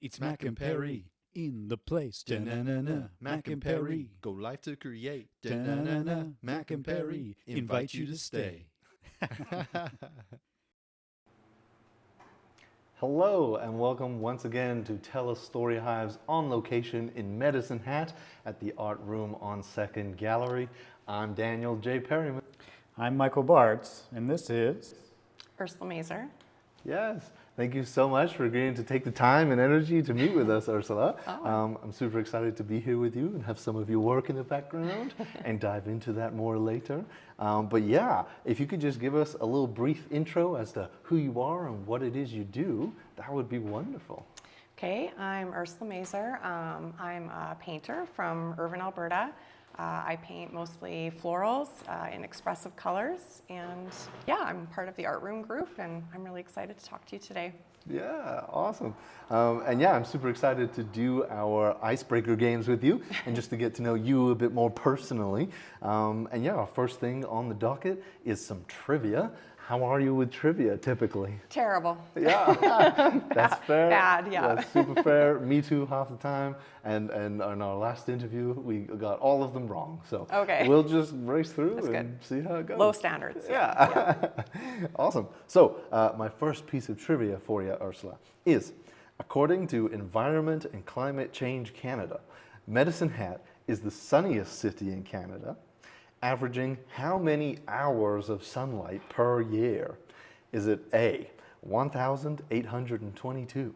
It's Mac and Perry in the place. Da-na-na-na. Mac and Perry go live to create. Da-na-na-na. Mac and Perry invite you to stay. Hello and welcome once again to TELUS STORYHIVE's On Location in Medicine Hat at the Art Room on 2nd Gallery. I'm Daniel J. Perryman. I'm Michael Bartz, and this is Ursula Maser. Yes, thank you so much for agreeing to take the time and energy to meet with us, Ursula. I'm super excited to be here with you and have some of your work in the background and dive into that more later. But yeah, if you could just give us a little brief intro as to who you are and what it is you do, that would be wonderful. Okay, I'm Ursula Maser. I'm a painter from Irvine, Alberta. I paint mostly florals in expressive colors, and yeah, I'm part of the art room group, and I'm really excited to talk to you today. Yeah, awesome. And yeah, I'm super excited to do our icebreaker games with you and just to get to know you a bit more personally. And yeah, our first thing on the docket is some trivia. How are you with trivia typically? Terrible. Yeah, that's fair. Bad, yeah. That's super fair. Me too, half the time. And in our last interview, we got all of them wrong. So Okay. we'll just race through That's and see how it goes. Low standards. Yeah. Awesome. So my first piece of trivia for you, Ursula, is according to Environment and Climate Change Canada, Medicine Hat is the sunniest city in Canada, averaging how many hours of sunlight per year? Is it A, 1,822,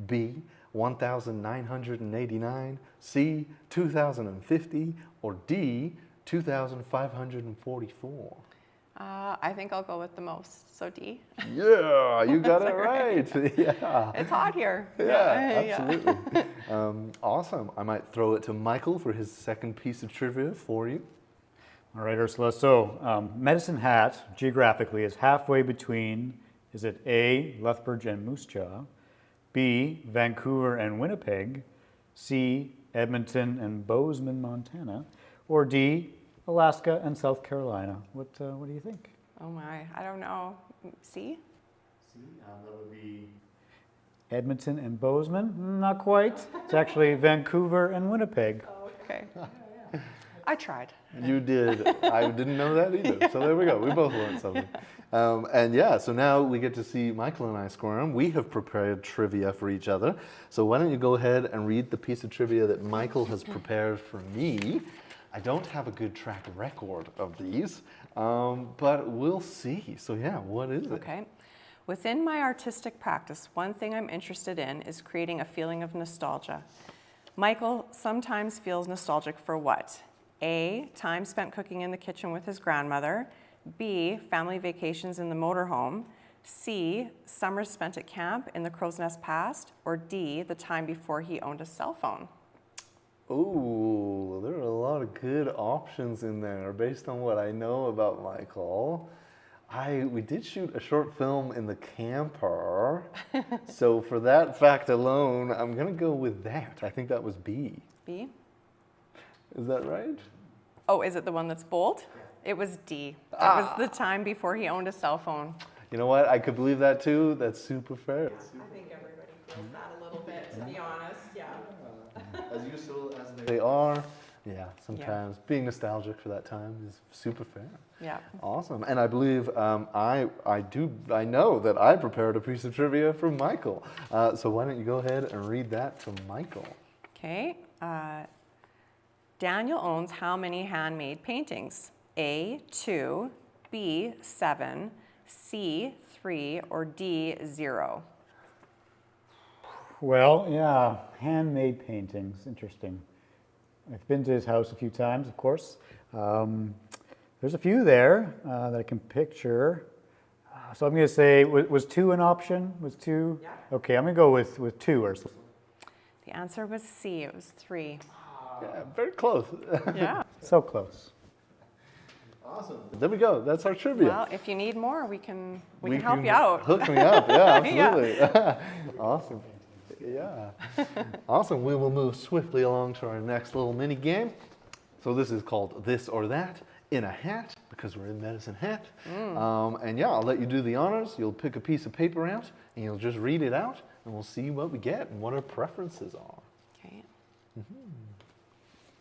B, 1,989, C, 2,050, or D, 2,544? I think I'll go with the most, so D. Yeah, you got it right. Yeah. It's hot here. Yeah, absolutely. Awesome. I might throw it to Michael for his second piece of trivia for you. all right, Ursula. So, Medicine Hat geographically is halfway between, is it A, Lethbridge and Moose Jaw, B, Vancouver and Winnipeg, C, Edmonton and Bozeman, Montana, or D, Alaska and South Carolina? What do you think? Oh my, I don't know. C? C, that would be Edmonton and Bozeman? Not quite. It's actually Vancouver and Winnipeg. Oh, okay. I tried. You did. I didn't know that either. So there we go. We both learned something. And yeah, so now we get to see Michael and I squirm. We have prepared trivia for each other. So why don't you go ahead and read the piece of trivia that Michael has prepared for me. I don't have a good track record of these, but we'll see. So yeah, what is it? Okay. Within my artistic practice, one thing I'm interested in is creating a feeling of nostalgia. Michael sometimes feels nostalgic for what? A, time spent cooking in the kitchen with his grandmother. B, family vacations in the motorhome. C, summers spent at camp in the Crow's Nest past. Or D, the time before he owned a cell phone. Ooh, there are a lot of good options in there based on what I know about Michael. We did shoot a short film in the camper. So for that fact alone, I'm gonna go with that. I think that was B. B? Is that right? Oh, is it the one that's bold? It was D. That was the time before he owned a cell phone. You know what? I could believe that too. That's super fair. I think everybody feels that a little bit, to be honest, yeah. As useful as they are, yeah, sometimes being nostalgic for that time is super fair. Yeah. Awesome. And I believe I know that I prepared a piece of trivia for Michael. So why don't you go ahead and read that to Michael? Okay. Daniel owns how many handmade paintings? A, 2, B, 7, C, 3, or D, 0? Well, yeah, handmade paintings, interesting. I've been to his house a few times, of course. There's a few there that I can picture. So I'm going to say, was 2 an option? Was 2? Yeah. Okay, I'm going to go with 2, Ursula. The answer was C. It was 3. Yeah, very close. Yeah. So close. Awesome. There we go. That's our trivia. Well, if you need more, we can help you out. Hook me up. Yeah, Yeah. absolutely. Awesome. Yeah. Awesome. We will move swiftly along to our next little mini game. So this is called This or That in a Hat, because we're in Medicine Hat. And yeah, I'll let you do the honors. You'll pick a piece of paper out and you'll just read it out and we'll see what we get and what our preferences are. Okay.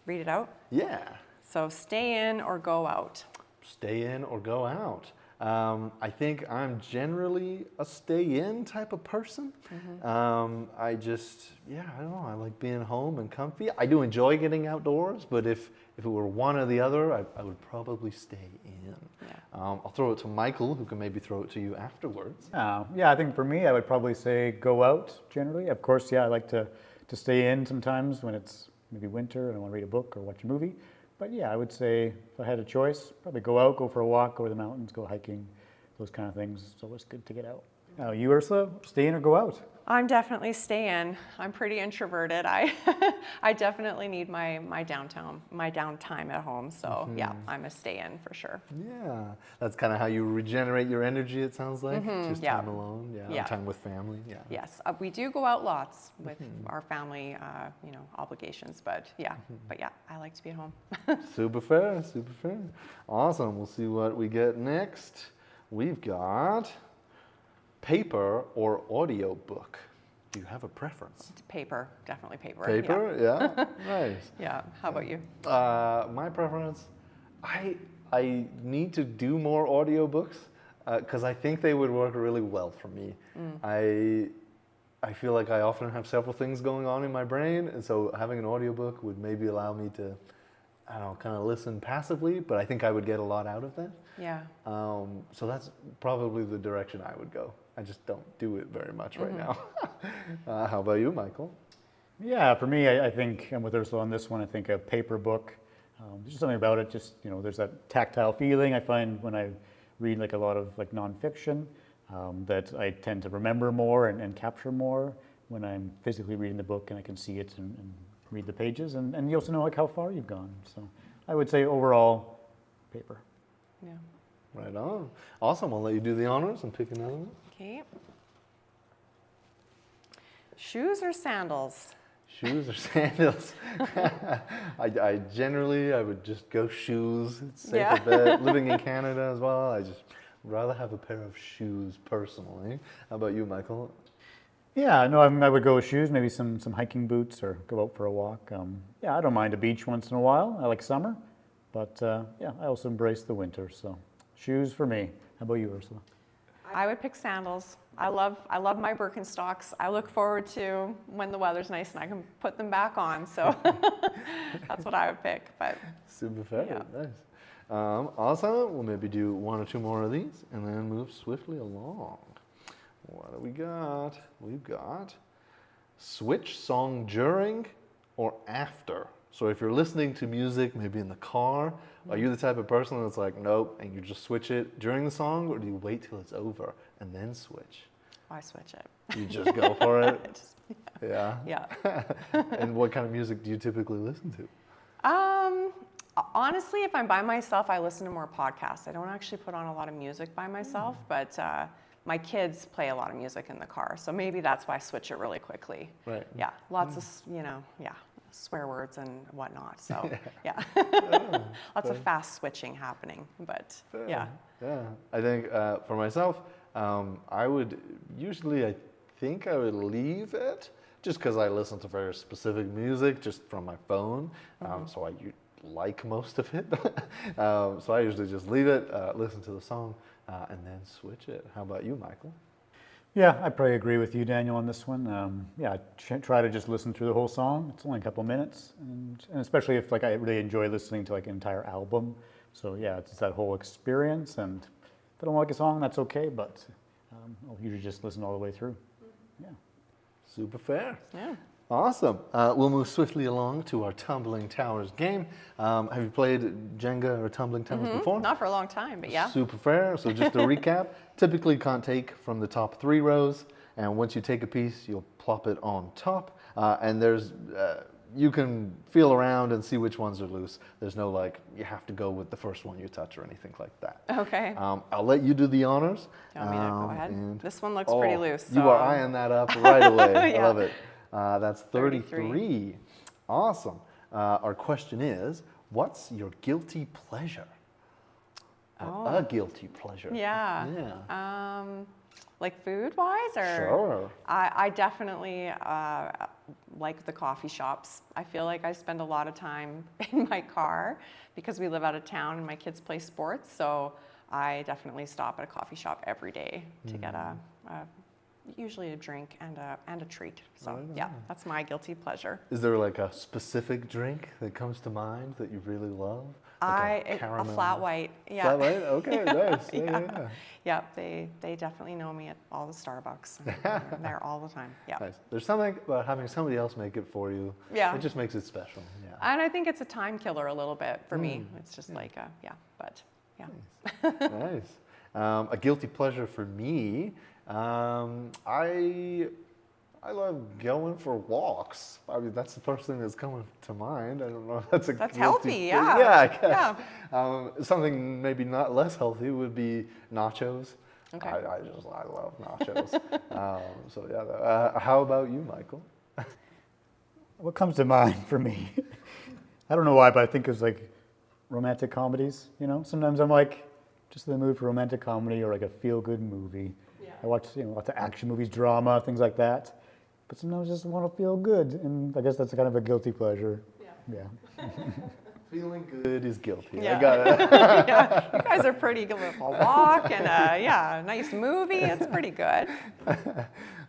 Read it out. Yeah. So stay in or go out. Stay in or go out. I think I'm generally a stay in type of person. I just, I don't know, I like being home and comfy. I do enjoy getting outdoors, but if it were one or the other, I would probably stay in. Yeah. I'll throw it to Michael, who can maybe throw it to you afterwards. Yeah, I think for me, I would probably say go out generally. Of course, I like to stay in sometimes when it's maybe winter and I want to read a book or watch a movie. But I would say if I had a choice, probably go out, go for a walk, go to the mountains, go hiking, those kind of things. It's always good to get out. You, Ursula, stay in or go out? I'm definitely stay in. I'm pretty introverted. I definitely need my downtime at home. So I'm a stay in for sure. Yeah, that's kind of how you regenerate your energy, it sounds like. Just yeah. time alone, Yeah. time with family. Yeah. Yes, we do go out lots with our family, obligations. But I like to be at home. Super fair, super fair. Awesome. We'll see what we get next. We've got paper or audio book. Do you have a preference? Paper, definitely paper. Paper, yeah. Nice. Yeah. How about you? My preference, I need to do more audiobooks because I think they would work really well for me. I feel like I often have several things going on in my brain, and so having an audiobook would maybe allow me to, I don't know, kind of listen passively, but I think I would get a lot out of that. Yeah. So that's probably the direction I would go. I just don't do it very much right now. How about you, Michael? Yeah, for me, I think, and with Ursula on this one, I think a paper book. There's just something about it, just, there's that tactile feeling I find when I read like a lot of like nonfiction, that I tend to remember more and capture more when I'm physically reading the book and I can see it and read the pages, and you also know like how far you've gone. So I would say overall, paper. Yeah. Right on. Awesome. I'll let you do the honors and pick another one. Okay. Shoes or sandals? Shoes or sandals? I generally would just go shoes. It's safer bet. Living in Canada as well, I just rather have a pair of shoes personally. How about you, Michael? Yeah, no, I would go with shoes, maybe some hiking boots or go out for a walk. I don't mind a beach once in a while. I like summer, but I also embrace the winter. So shoes for me. How about you, Ursula? I would pick sandals. I love my Birkenstocks. I look forward to when the weather's nice and I can put them back on. So that's what I would pick. But super fair. Yeah. Nice. Awesome. We'll maybe do one or two more of these and then move swiftly along. What do we got? We've got switch song during or after. So if you're listening to music, maybe in the car, are you the type of person that's like, nope, and you just switch it during the song, or do you wait till it's over and then switch? I switch it. You just go for it? Just- Yeah. yeah. And what kind of music do you typically listen to? Honestly, if I'm by myself, I listen to more podcasts. I don't actually put on a lot of music by myself, but my kids play a lot of music in the car, so maybe that's why I switch it really quickly. Right. Yeah, lots of, swear words and whatnot, so yeah. Lots of fast switching happening, but yeah. Yeah. I think for myself, I would usually, I think I would leave it just because I listen to very specific music just from my phone, so I like most of it. So I usually just leave it, listen to the song, and then switch it. How about you, Michael? Yeah, I probably agree with you, Daniel, on this one. I try to just listen through the whole song. It's only a couple minutes, and especially if like I really enjoy listening to like an entire album. So yeah, it's that whole experience. And if I don't like a song, that's okay. But I'll usually just listen all the way through. Yeah. Super fair. Yeah. Awesome. We'll move swiftly along to our Tumbling Towers game. Have you played Jenga or Tumbling Towers before? Not for a long time, but yeah. Super fair. So just to recap, typically can't take from the top 3 rows, and once you take a piece, you'll plop it on top. And there's, you can feel around and see which ones are loose. There's no like, you have to go with the first one you touch or anything like that. Okay. I'll let you do the honors. Do you want me to go ahead? and- This one looks pretty loose. You are eyeing that up right away. Yeah. I love it. That's 33. 33. Awesome. Our question is, what's your guilty pleasure? Or a guilty pleasure. Yeah. Yeah. Like food-wise, or? Sure. I definitely like the coffee shops. I feel like I spend a lot of time in my car because we live out of town and my kids play sports. So I definitely stop at a coffee shop every day to get usually a drink and a treat. So yeah, that's my guilty pleasure. Is there like a specific drink that comes to mind that you really love? Like A flat white. Yeah. Flat white? Okay, nice. Yeah. Yeah, they definitely know me at all the Starbucks. I'm there all the time. Yeah. Nice. There's something about having somebody else make it for you. Yeah. It just makes it special. Yeah. And I think it's a time killer a little bit for me. It's just like but yeah. Nice. A guilty pleasure for me. I love going for walks. I mean, that's the first thing that's coming to mind. I don't know if that's a That's guilty healthy, thing. yeah. Yeah, I guess. Yeah. Something maybe not less healthy would be nachos. Okay. I love nachos. So yeah. How about you, Michael? What comes to mind for me? I don't know why, but I think it's like romantic comedies. You know, sometimes I'm like just in the mood for romantic comedy or like a feel-good movie. Yeah. I watch lots of action movies, drama, things like that. But sometimes I just want to feel good, and I guess that's kind of a guilty pleasure. Yeah. Feeling good is guilty. Yeah. I got it. Yeah, you guys are pretty good with a walk and a nice movie. It's pretty good.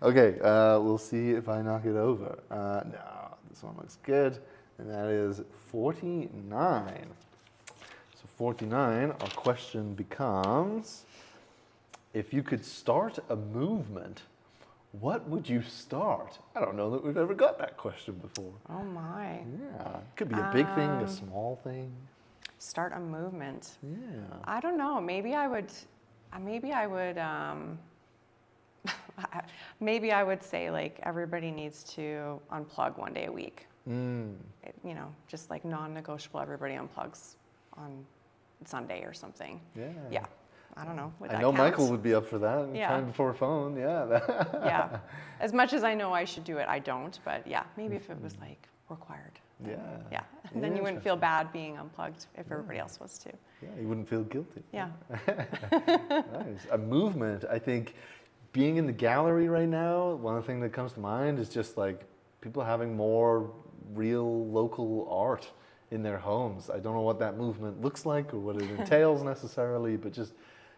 Okay, we'll see if I knock it over. No, this one looks good, and that is 49. So 49, our question becomes, if you could start a movement, what would you start? I don't know that we've ever got that question before. Oh my. Yeah, it could be a big thing, a small thing. Start a movement. Yeah. I don't know. Maybe I would maybe I would say like everybody needs to unplug one day a week. Just like non-negotiable, everybody unplugs on Sunday or something. Yeah. I don't know. I know Michael would be up for that. Yeah. Time before phone, yeah. Yeah. As much as I know I should do it, I don't. But yeah, maybe if it was like required. Yeah. Yeah. And then you wouldn't feel bad being unplugged if everybody else was too. Yeah, you wouldn't feel guilty. Yeah. Nice. A movement, I think, being in the gallery right now, one thing that comes to mind is just like people having more real local art in their homes. I don't know what that movement looks like or what it entails necessarily, but just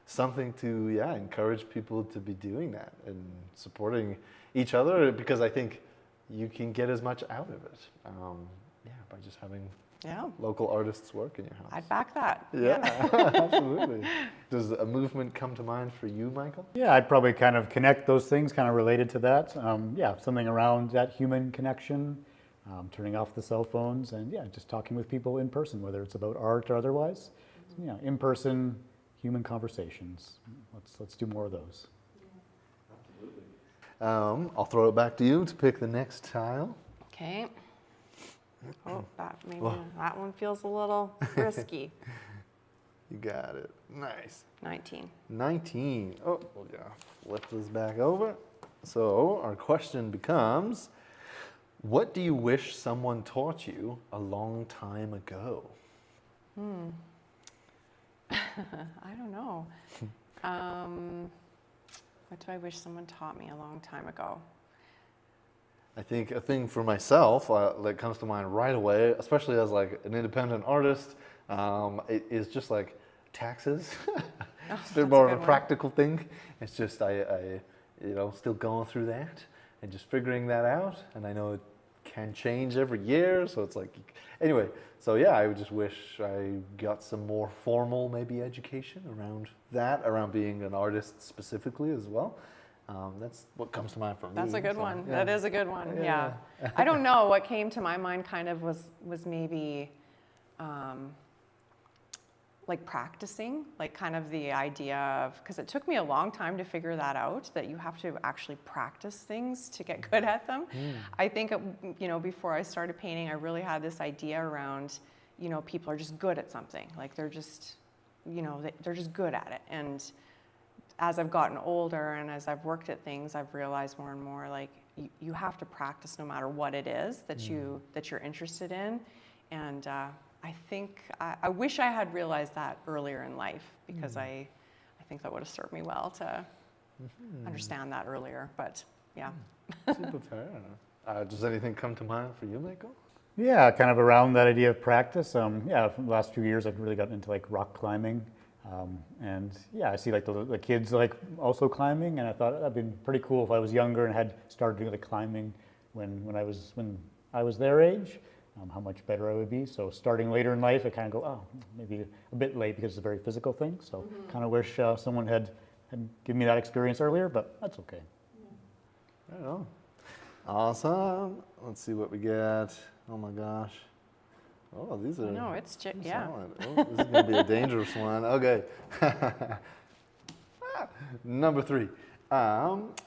something to encourage people to be doing that and supporting each other, because I think you can get as much out of it by just having local artists work in your house. I'd back that. Yeah, absolutely. Does a movement come to mind for you, Michael? Yeah, I'd probably kind of connect those things kind of related to that. Something around that human connection, turning off the cell phones, and just talking with people in person, whether it's about art or otherwise. In-person human conversations. Let's do more of those. Absolutely. I'll throw it back to you to pick the next tile. Okay. Oh, that one feels a little risky. You got it. Nice. 19. 19. Oh, we'll flip this back over. So our question becomes, what do you wish someone taught you a long time ago? I don't know. What do I wish someone taught me a long time ago? I think a thing for myself that comes to mind right away, especially as like an independent artist, it is just like taxes. It's a bit more of a practical thing. It's just I still going through that and just figuring that out. And I know it can change every year, so it's like anyway. So I would just wish I got some more formal maybe education around being an artist specifically as well. That's what comes to mind for me. That's a good one. Yeah. That is a good one. Yeah. I don't know. What came to my mind kind of was maybe like practicing, like kind of the idea of, because it took me a long time to figure that out, that you have to actually practice things to get good at them. I think, before I started painting, I really had this idea around, people are just good at something. Like they're just, they're just good at it. And as I've gotten older and as I've worked at things, I've realized more and more like you have to practice no matter what it is that you're interested in. And I think I wish I had realized that earlier in life, because I think that would have served me well to understand that earlier, but yeah. Super fair. Does anything come to mind for you, Michael? Yeah, kind of around that idea of practice. Yeah, for the last few years, I've really gotten into like rock climbing, and yeah, I see like the kids like also climbing, and I thought that'd been pretty cool if I was younger and had started doing the climbing when I was their age. How much better I would be. So starting later in life, I kind of go, oh, maybe a bit late because it's a very physical thing. So kind of wish someone had given me that experience earlier, but that's okay. Right on. Awesome. Let's see what we get. Oh my gosh. Oh, these are No, it's yeah. solid. Oh, this is going to be a dangerous one. Okay. Number 3.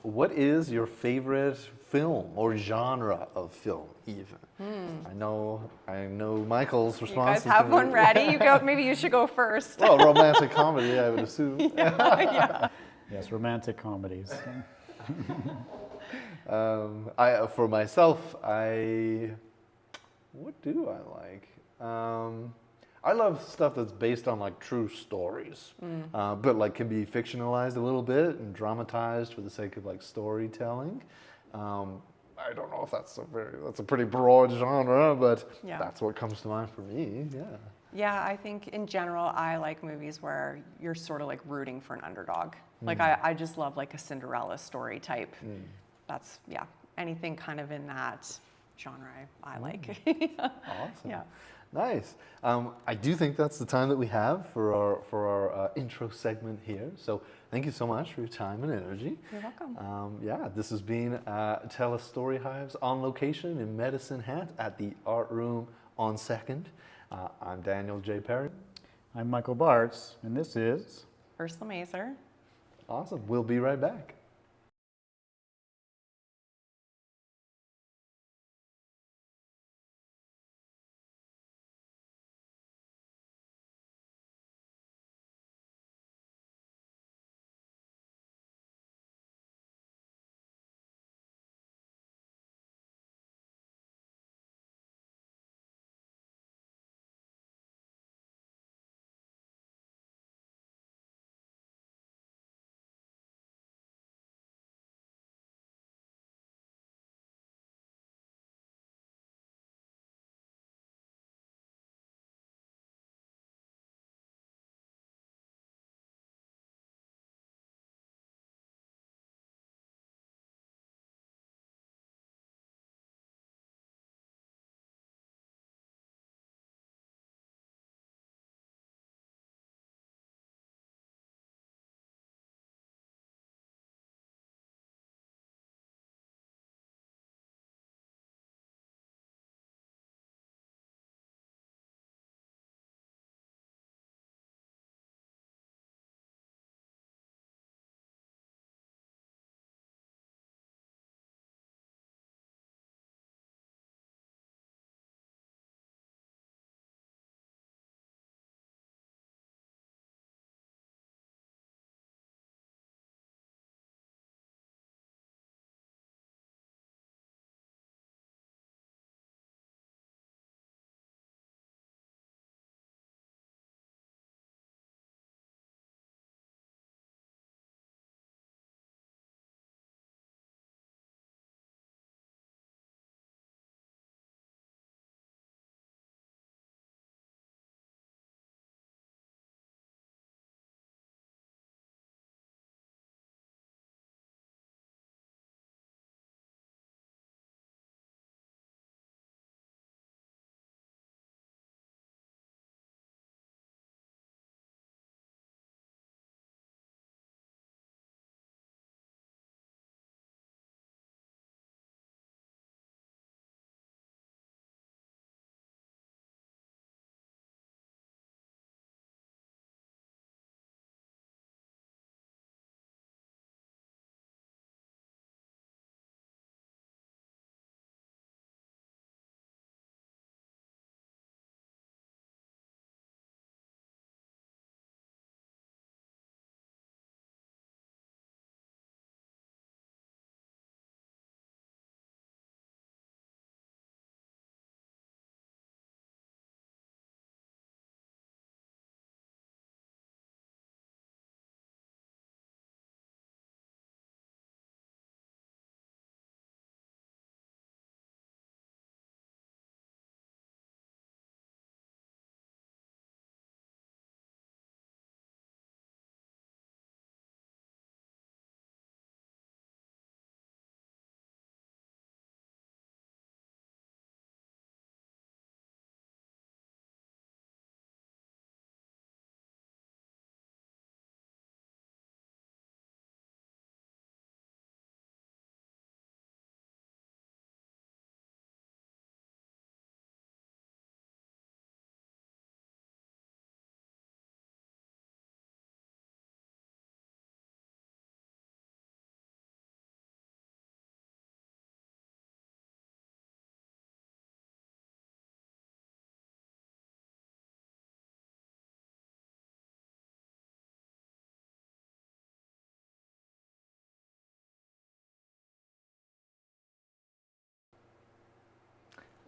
What is your favorite film or genre of film, even? I know Michael's You response. guys have one ready? You go. Maybe you should go first. Well, romantic comedy, I would assume. Yeah. Yes, romantic comedies. For myself, what do I like? I love stuff that's based on like true stories, but like can be fictionalized a little bit and dramatized for the sake of like storytelling. I don't know if that's a pretty broad genre, but Yeah. that's what comes to mind for me. Yeah. Yeah, I think in general, I like movies where you're sort of like rooting for an underdog. Like I just love like a Cinderella story type. That's, yeah, anything kind of in that genre I like. Awesome. Yeah. Nice. I do think that's the time that we have for our intro segment here. So thank you so much for your time and energy. You're welcome. Yeah, this has been TELUS Storyhives on location in Medicine Hat at the Art Room on 2nd. I'm Daniel J. Perry. I'm Michael Bartz, and this is Ursula Maser. Awesome. We'll be right back.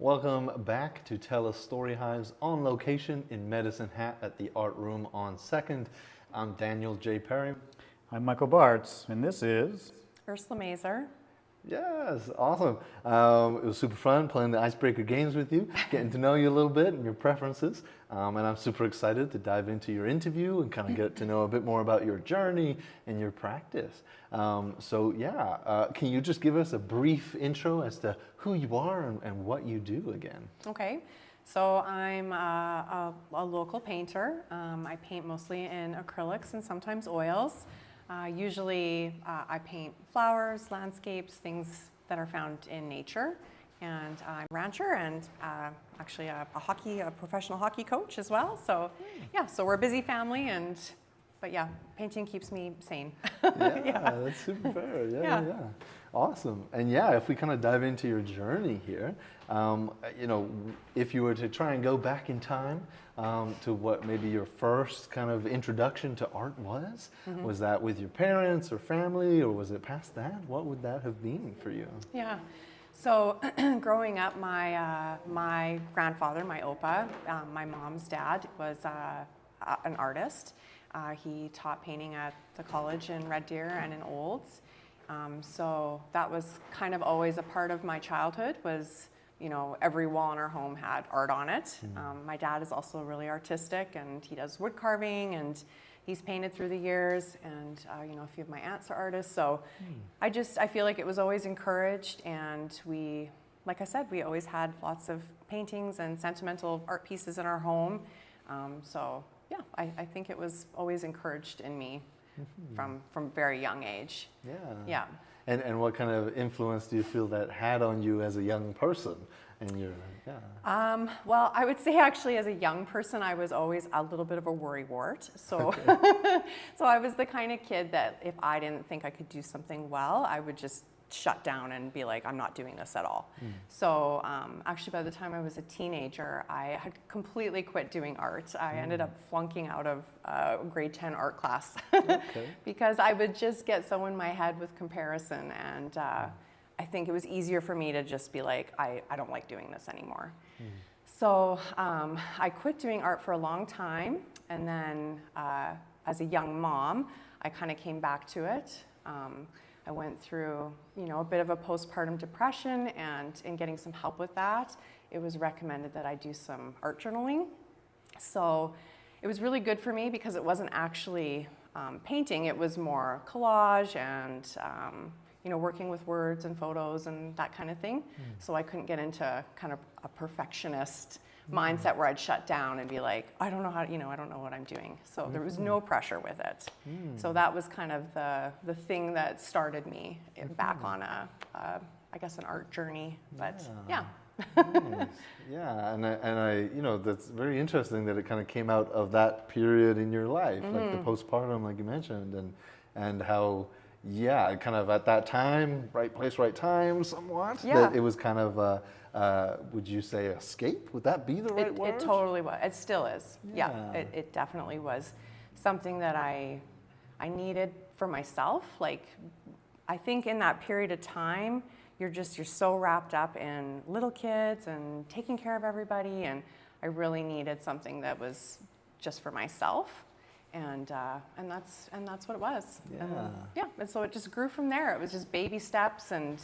Welcome back to TELUS Storyhives on location in Medicine Hat at the Art Room on 2nd. I'm Daniel J. Perryman. I'm Michael Bartz, and this is... Ursula Maser. Yes, awesome. It was super fun playing the icebreaker games with you, getting to know you a little bit and your preferences. And I'm super excited to dive into your interview and kind of get to know a bit more about your journey and your practice. Can you just give us a brief intro as to who you are and what you do again? Okay, so I'm a local painter. I paint mostly in acrylics and sometimes oils. Usually I paint flowers, landscapes, things that are found in nature. And I'm a rancher and actually a professional hockey coach as well. So yeah, so we're a busy family but yeah, painting keeps me sane. Yeah, that's super fair. Yeah. Awesome. And yeah, if we kind of dive into your journey here, if you were to try and go back in time to what maybe your first kind of introduction to art was, was that with your parents or family, or was it past that? What would that have been for you? Yeah. So growing up, my grandfather, my opa, my mom's dad, was an artist. He taught painting at the college in Red Deer and in Olds. So that was kind of always a part of my childhood was, every wall in our home had art on it. My dad is also really artistic and he does wood carving and he's painted through the years and, a few of my aunts are artists. So I feel like it was always encouraged and like I said, we always had lots of paintings and sentimental art pieces in our home. Yeah, I think it was always encouraged in me from very young age. Yeah. And what kind of influence do you feel that had on you as a young person? Well, I would say actually as a young person, I was always a little bit of a worrywart. So, so I was the kind of kid that if I didn't think I could do something well, I would just shut down and be like, I'm not doing this at all. So actually by the time I was a teenager, I had completely quit doing art. I ended up flunking out of grade 10 art class because I would just get so in my head with comparison and I think it was easier for me to just be like, I don't like doing this anymore. So I quit doing art for a long time and then as a young mom, I kind of came back to it. I went through, a bit of a postpartum depression and in getting some help with that, it was recommended that I do some art journaling. So it was really good for me because it wasn't actually painting, it was more collage and, working with words and photos and that kind of thing. So I couldn't get into kind of a perfectionist mindset where I'd shut down and be like, I don't know how, I don't know what I'm doing. So there was no pressure with it. So that was kind of the thing that started me back on I guess an art journey, but yeah. Nice. Yeah, and I that's very interesting that it kind of came out of that period in your life, like the postpartum, like you mentioned, and how, kind of at that time, right place, right time, somewhat. Yeah. That it was kind of would you say escape? Would that be the right word? It totally was. It still is. Yeah, it definitely was something that I needed for myself. Like, I think in that period of time, you're so wrapped up in little kids and taking care of everybody, and I really needed something that was just for myself. And that's what it was. And so it just grew from there. It was just baby steps and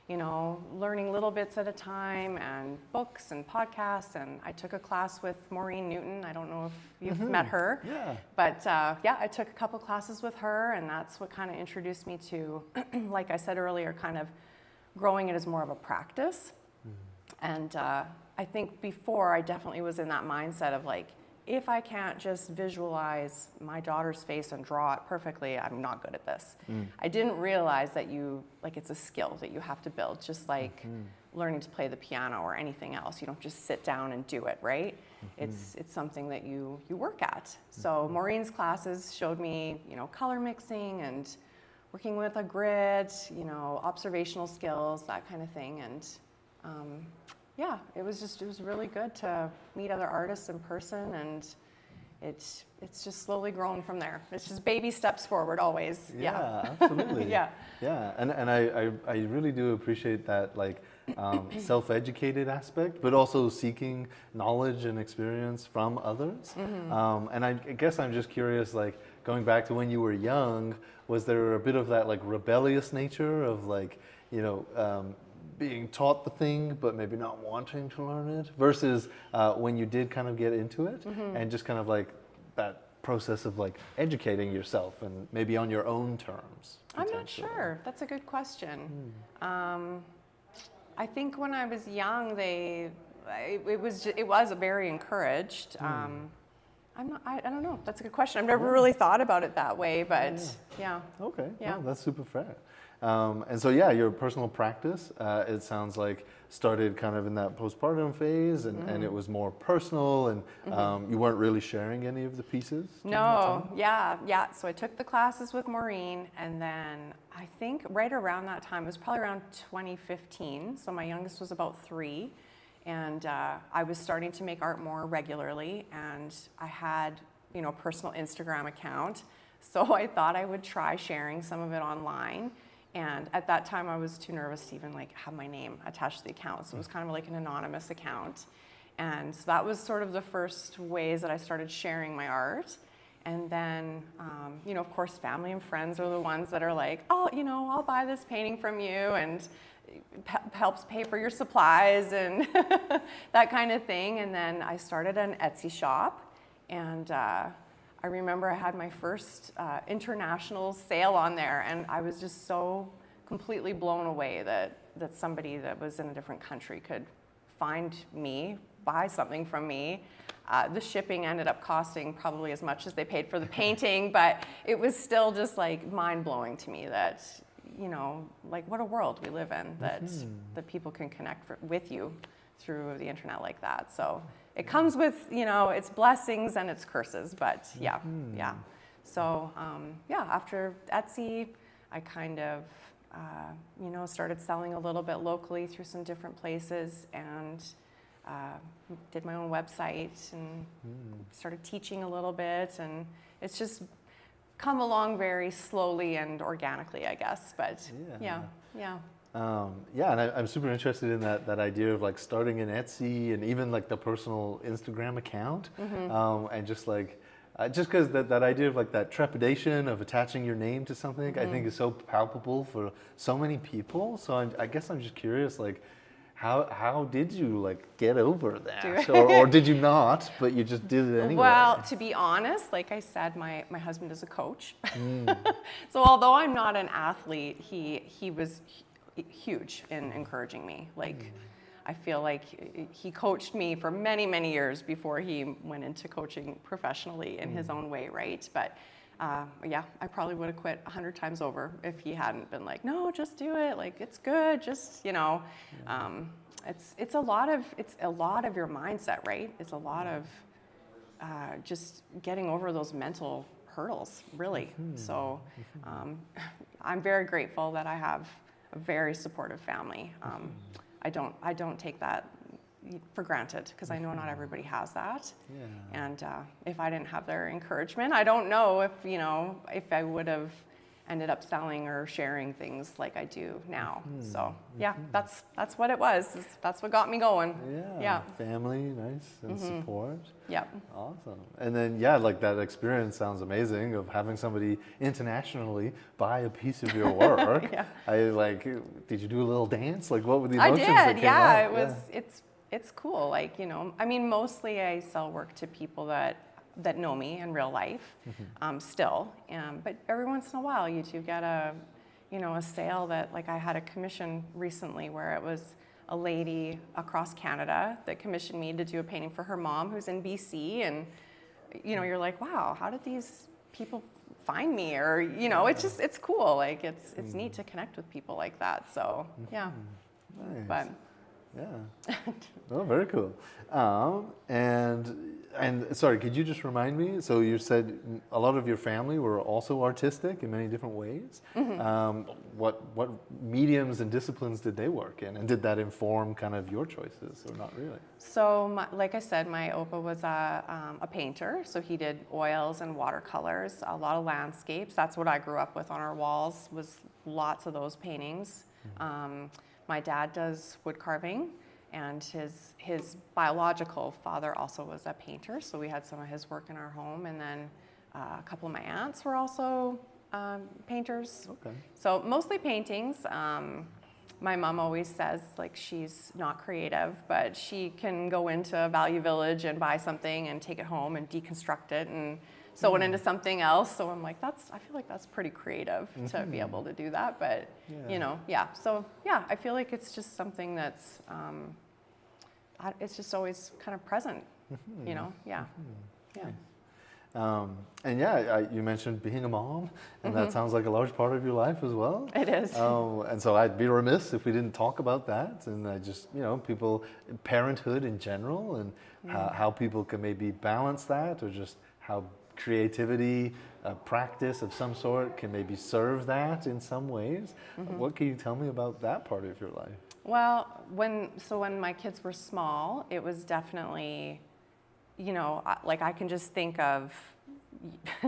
learning little bits at a time and books and podcasts. And I took a class with Maureen Newton. I don't know if you've met her. Yeah. But I took a couple classes with her and that's what kind of introduced me to, like I said earlier, kind of growing it as more of a practice. And I think before I definitely was in that mindset of like, if I can't just visualize my daughter's face and draw it perfectly, I'm not good at this. I didn't realize that it's a skill that you have to build, just like learning to play the piano or anything else. You don't just sit down and do it, right? It's something that you work at. So Maureen's classes showed me, color mixing and working with a grid, observational skills, that kind of thing. And it was really good to meet other artists in person, and it's just slowly grown from there. It's just baby steps forward always. Yeah, absolutely. Yeah. And I really do appreciate that, like, self-educated aspect, but also seeking knowledge and experience from others. And I guess I'm just curious, like going back to when you were young, was there a bit of that like rebellious nature of like, you know, being taught the thing but maybe not wanting to learn it, versus when you did kind of get into it and just kind of like that process of like educating yourself and maybe on your own terms? I'm not sure. That's a good question. I think when I was young, it was very encouraged. I don't know. That's a good question. I've never really thought about it that way, but yeah. Okay, Yeah. well, that's super fair. And so, yeah, your personal practice, it sounds like, started kind of in that postpartum phase, and it was more personal, and you weren't really sharing any of the pieces? No, yeah. So I took the classes with Maureen, and then I think right around that time, it was probably around 2015, so my youngest was about 3, and I was starting to make art more regularly, and I had, you know, a personal Instagram account, so I thought I would try sharing some of it online. And at that time, I was too nervous to even like have my name attached to the account. So it was kind of like an anonymous account. And so that was sort of the first ways that I started sharing my art. And then, you know, of course, family and friends are the ones that are like, oh, you know, I'll buy this painting from you, and helps pay for your supplies and that kind of thing. And then I started an Etsy shop, and I remember I had my first international sale on there, and I was just so completely blown away that somebody that was in a different country could find me, buy something from me. The shipping ended up costing probably as much as they paid for the painting, but it was still just like mind-blowing to me that, you know, like what a world we live in, that people can connect with you through the internet like that. So it comes with, you know, its blessings and its curses, but yeah. So after Etsy, I kind of, you know, started selling a little bit locally through some different places, and did my own website and started teaching a little bit, and it's just come along very slowly and organically, I guess, but yeah. And I'm super interested in that idea of like starting an Etsy and even like the personal Instagram account, and just like, just because that idea of like that trepidation of attaching your name to something, I think is so palpable for so many people. So I guess I'm just curious, like, how did you like get over that, or did you not, but you just did it anyway? Well, to be honest, like I said, my husband is a coach, so although I'm not an athlete, he was huge in encouraging me. Like, I feel like he coached me for many, many years before he went into coaching professionally in his own way, right? But I probably would have quit 100 times over if he hadn't been like, no, just do it. Like, it's good. Just, you know, it's a lot of your mindset, right? It's a lot of just getting over those mental hurdles, really. So I'm very grateful that I have a very supportive family. I don't take that for granted, because I know not everybody has that. And if I didn't have their encouragement, I don't know if I would have ended up selling or sharing things like I do now. So that's what it was. That's what got me going. Family, nice, and support. Awesome. And then like that experience sounds amazing, of having somebody internationally buy a piece of your work. Did you do a little dance? Like, what were the emotions that came out? It was. It's cool. Like, you know, I mean, mostly I sell work to people that know me in real life, still. But every once in a while, you do get a sale that, like, I had a commission recently where it was a lady across Canada that commissioned me to do a painting for her mom who's in BC, and you know, you're like, wow, how did these people find me? Or, you know, it's cool. Like, it's neat to connect with people like that. So Nice. But Oh, very cool. And sorry, could you just remind me? So you said a lot of your family were also artistic in many different ways. What mediums and disciplines did they work in, and did that inform kind of your choices, or not really? So, like I said, my Opa was a painter, so he did oils and watercolors, a lot of landscapes. That's what I grew up with on our walls, was lots of those paintings. My dad does wood carving, and his biological father also was a painter, so we had some of his work in our home. And then a couple of my aunts were also painters. Okay. So mostly paintings. My mom always says like she's not creative, but she can go into Value Village and buy something and take it home and deconstruct it and sew it into something else. So I'm like, I feel like that's pretty creative to be able to do that. But you know, yeah. So yeah, I feel like it's just something that's, it's just always kind of present. You know, yeah, yeah. And yeah, you mentioned being a mom, and that sounds like a large part of your life as well. It is. And so I'd be remiss if we didn't talk about that. And I just, you know, parenthood in general, and how people can maybe balance that, or just how creativity, practice of some sort can maybe serve that in some ways. What can you tell me about that part of your life? Well, when my kids were small, it was definitely, you know, like I can just think of,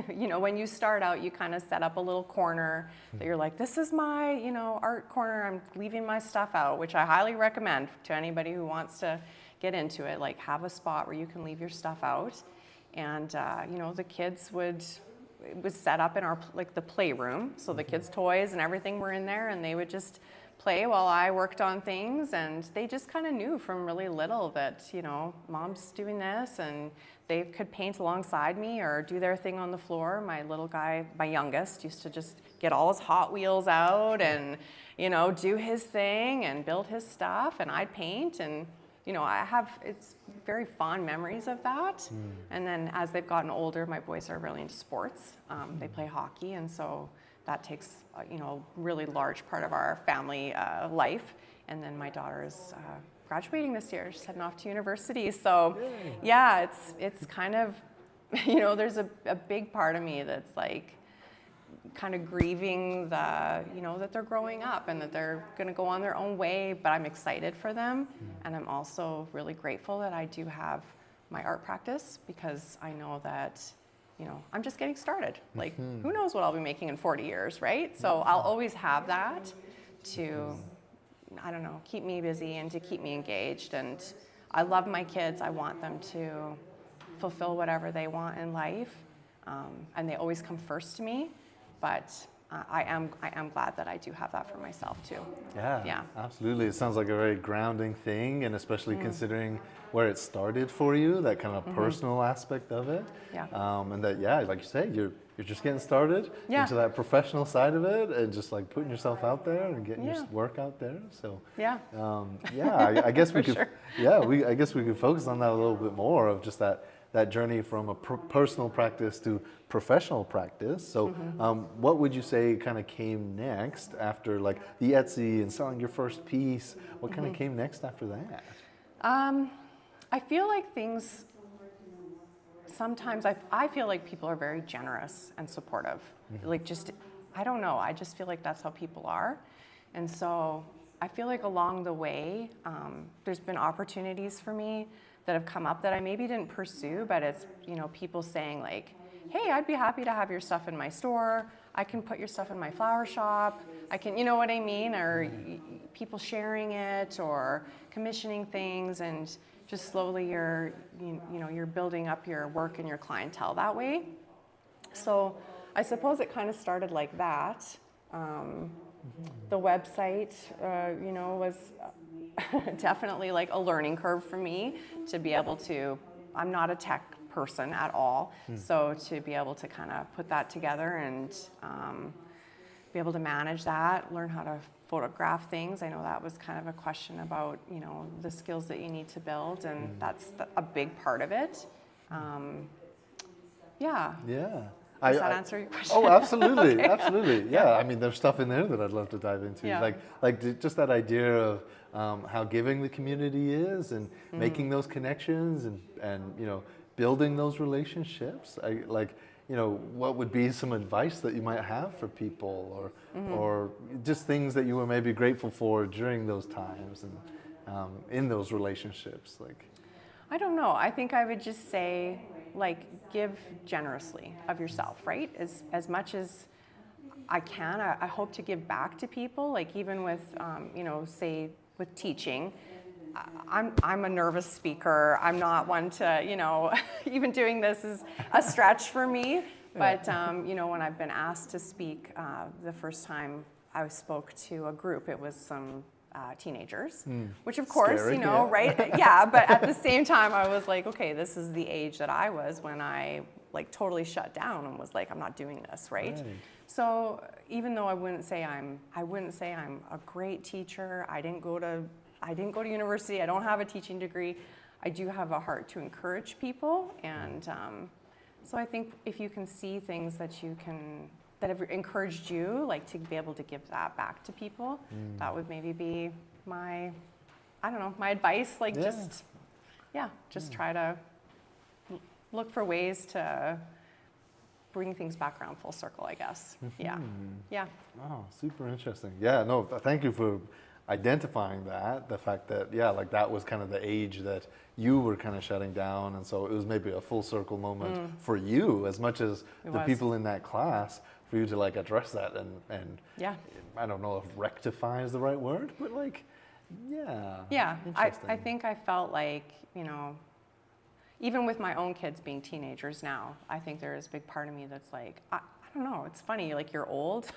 you know, when you start out, you kind of set up a little corner that you're like, this is my, you know, art corner. I'm leaving my stuff out, which I highly recommend to anybody who wants to get into it. Like, have a spot where you can leave your stuff out. And, you know, the kids it was set up in our, like, the playroom. So the kids' toys and everything were in there, and they would just play while I worked on things. And they just kind of knew from really little that, you know, mom's doing this, and they could paint alongside me or do their thing on the floor. My little guy, my youngest, used to just get all his Hot Wheels out and, you know, do his thing and build his stuff, and I'd paint. And you know, it's very fond memories of that. And then as they've gotten older, my boys are really into sports. They play hockey, and so that takes, you know, a really large part of our family life. And then my daughter is graduating this year. She's heading off to university. So yeah, it's kind of, you know, there's a big part of me that's like, kind of grieving you know, that they're growing up and that they're going to go on their own way, but I'm excited for them. And I'm also really grateful that I do have my art practice, because I know that, you know, I'm just getting started. Like, who knows what I'll be making in 40 years, right? So I'll always have that to, I don't know, keep me busy and to keep me engaged. And I love my kids. I want them to fulfill whatever they want in life. And they always come first to me. But I am glad that I do have that for myself too. Yeah, absolutely. It sounds like a very grounding thing, and especially considering where it started for you, that kind of personal aspect of it. Yeah. And that, yeah, like you say, you're just getting started into that professional side of it, and just like putting yourself out there and getting your work out there. So I guess we could, I guess we could focus on that a little bit more, of just that journey from a personal practice to professional practice. So what would you say kind of came next after like the Etsy and selling your first piece? What kind of came next after that? I feel like things, sometimes I feel like people are very generous and supportive. Like, just, I don't know, I just feel like that's how people are. And so I feel like along the way, there's been opportunities for me that have come up that I maybe didn't pursue, but it's, you know, people saying like, hey, I'd be happy to have your stuff in my store. I can put your stuff in my flower shop. I can, you know what I mean? Or people sharing it or commissioning things, and just slowly you're building up your work and your clientele that way. So I suppose it kind of started like that. The website, you know, was definitely like a learning curve for me to be able to, I'm not a tech person at all, so to be able to kind of put that together and be able to manage that, learn how to photograph things. I know that was kind of a question about, you know, the skills that you need to build, and that's a big part of it. Yeah. Does that answer your question? Oh, absolutely, Okay. absolutely. Yeah, I mean, there's stuff in there that I'd love to dive into. Yeah. Like just that idea of how giving the community is, and making those connections, and you know, building those relationships. You know, what would be some advice that you might have for people, or just things that you were maybe grateful for during those times and in those relationships? Like, I don't know. I think I would just say, like, give generously of yourself, right? As much as I hope to give back to people, like even with, say with teaching. I'm a nervous speaker. I'm not one to, even doing this is a stretch for me. But, when I've been asked to speak, the first time I spoke to a group, it was some teenagers, which of course, Scary, right? Yeah, but at the same time, I was like, okay, this is the age that I was when I like totally shut down and was like, I'm not doing this, right? So even though I wouldn't say I'm a great teacher, I didn't go to university, I don't have a teaching degree, I do have a heart to encourage people. And so I think if you can see things that have encouraged you, like to be able to give that back to people, that would maybe be my advice, like just try to look for ways to bring things back around full circle, I guess. Yeah. Oh, super interesting. Yeah, no, thank you for identifying that, the fact that, like that was kind of the age that you were kind of shutting down, and so it was maybe a full circle moment for you as much as the people in that class, for you to like address that and I don't know if rectify is the right word, but like, I think I felt like, even with my own kids being teenagers now, I think there is a big part of me that's like, I don't know, it's funny, like you're old.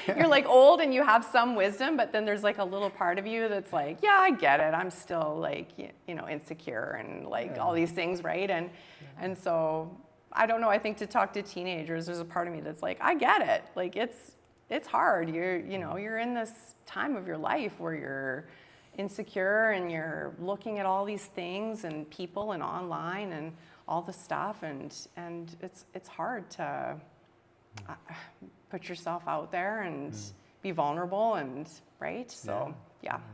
You're like old and you have some wisdom, but then there's like a little part of you that's like, yeah, I get it. I'm still like, insecure and like all these things, right? And so, I don't know, I think to talk to teenagers, there's a part of me that's like, I get it. Like it's hard. You're in this time of your life where you're insecure and you're looking at all these things and people and online and all the stuff, and it's hard to put yourself out there and be vulnerable, and right. So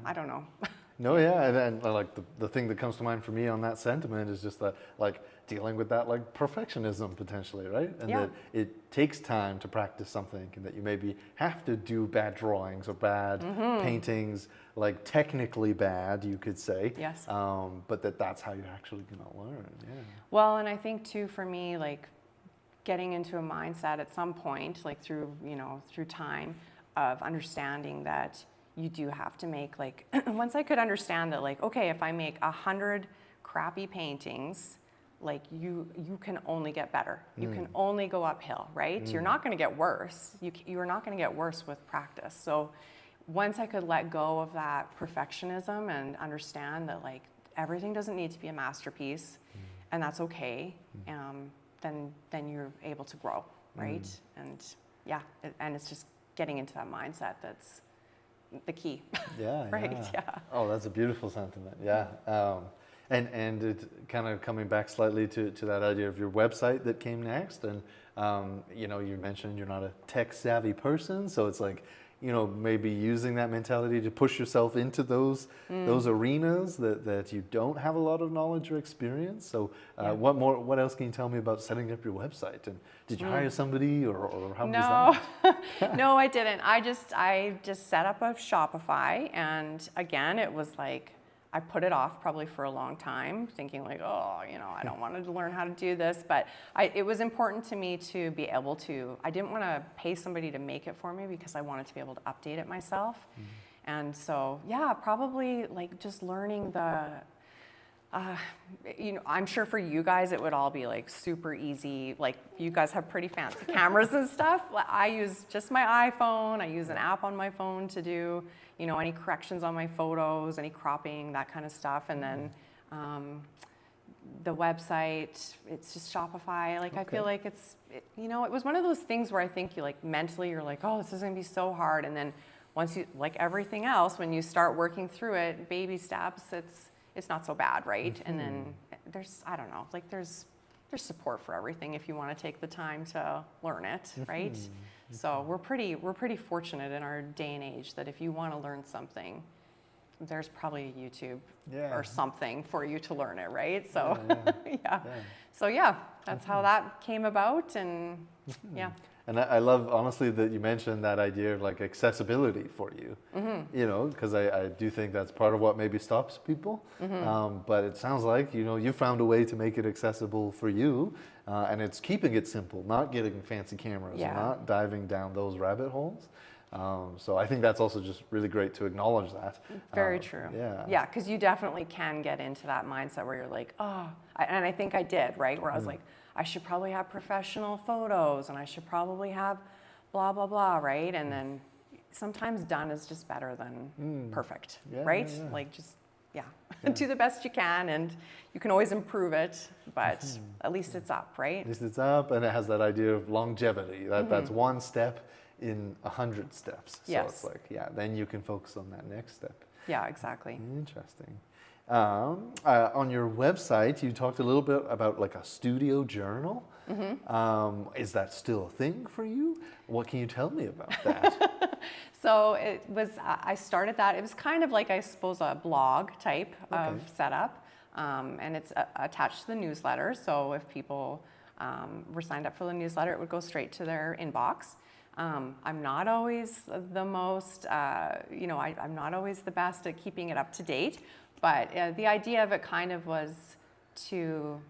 I don't know. No, and like the thing that comes to mind for me on that sentiment is just that, like, dealing with that, like, perfectionism potentially, right? And that it takes time to practice something, and that you maybe have to do bad drawings or bad paintings, like technically bad, you could say. Yes. But that's how you're actually gonna learn. Yeah. Well, and I think too, for me, like getting into a mindset at some point, like through time, of understanding that you do have to make, like, once I could understand that, like, okay, if I make 100 crappy paintings, like you can only get better. You can only go uphill, right? You're not gonna get worse. You're not gonna get worse with practice. So once I could let go of that perfectionism and understand that, like, everything doesn't need to be a masterpiece, and that's okay, then you're able to grow, right? And and it's just getting into that mindset that's the key. Right. Oh, that's a beautiful sentiment. And it kind of coming back slightly to that idea of your website that came next, and you mentioned you're not a tech savvy person, so it's like, maybe using that mentality to push yourself into those arenas that you don't have a lot of knowledge or experience. So what else can you tell me about setting up your website? And did you hire somebody, or how was that? No, I didn't. I just set up a Shopify, and again, it was like, I put it off probably for a long time, thinking like, I don't want to learn how to do this. But it was important to me to be able to, I didn't want to pay somebody to make it for me, because I wanted to be able to update it myself. And so, probably like just learning the, I'm sure for you guys, it would all be like super easy. Like, you guys have pretty fancy cameras and stuff. I use just my iPhone. I use an app on my phone to do, any corrections on my photos, any cropping, that kind of stuff. And then the website, it's just Shopify. Like, I feel like it was one of those things where I think you, like, mentally you're like, oh, this is gonna be so hard. And then once you, like everything else, when you start working through it, baby steps, it's not so bad, right? And then there's support for everything if you want to take the time to learn it, right? So we're pretty fortunate in our day and age that if you want to learn something, there's probably a YouTube or something for you to learn it, right? So So that's how that came about, and And I love, honestly, that you mentioned that idea of like accessibility for you, you know, because I do think that's part of what maybe stops people. But it sounds like, you know, you found a way to make it accessible for you, and it's keeping it simple, not getting fancy cameras, Yeah. not diving down those rabbit holes. So I think that's also just really great to acknowledge that. Very true. Yeah. Yeah, because you definitely can get into that mindset where you're like, oh, and I think I did, right? Where I was like, I should probably have professional photos and I should probably have blah, blah, blah, right? And then sometimes done is just better than perfect, Yeah, right? yeah, yeah. Like just, do the best you can, and you can always improve it, but at least it's up, right? At least it's up, and it has that idea of longevity. That's one step in 100 steps. So Yes. it's like, yeah, then you can focus on that next step. Yeah, exactly. Interesting. On your website, you talked a little bit about like a studio journal. Is that still a thing for you? What can you tell me about that? So it was, I started that, it was kind of like, I suppose, a blog type of setup, and it's attached to the newsletter. So if people were signed up for the newsletter, it would go straight to their inbox. I'm not always the most, I'm not always the best at keeping it up to date, but the idea of it kind of was to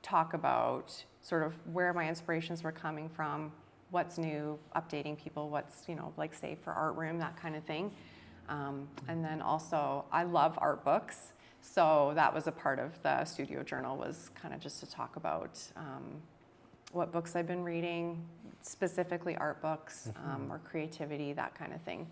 talk about sort of where my inspirations were coming from, what's new, updating people, what's, like say for art room, that kind of thing. And then also, I love art books, so that was a part of the studio journal, was kind of just to talk about what books I've been reading, specifically art books or creativity, that kind of thing.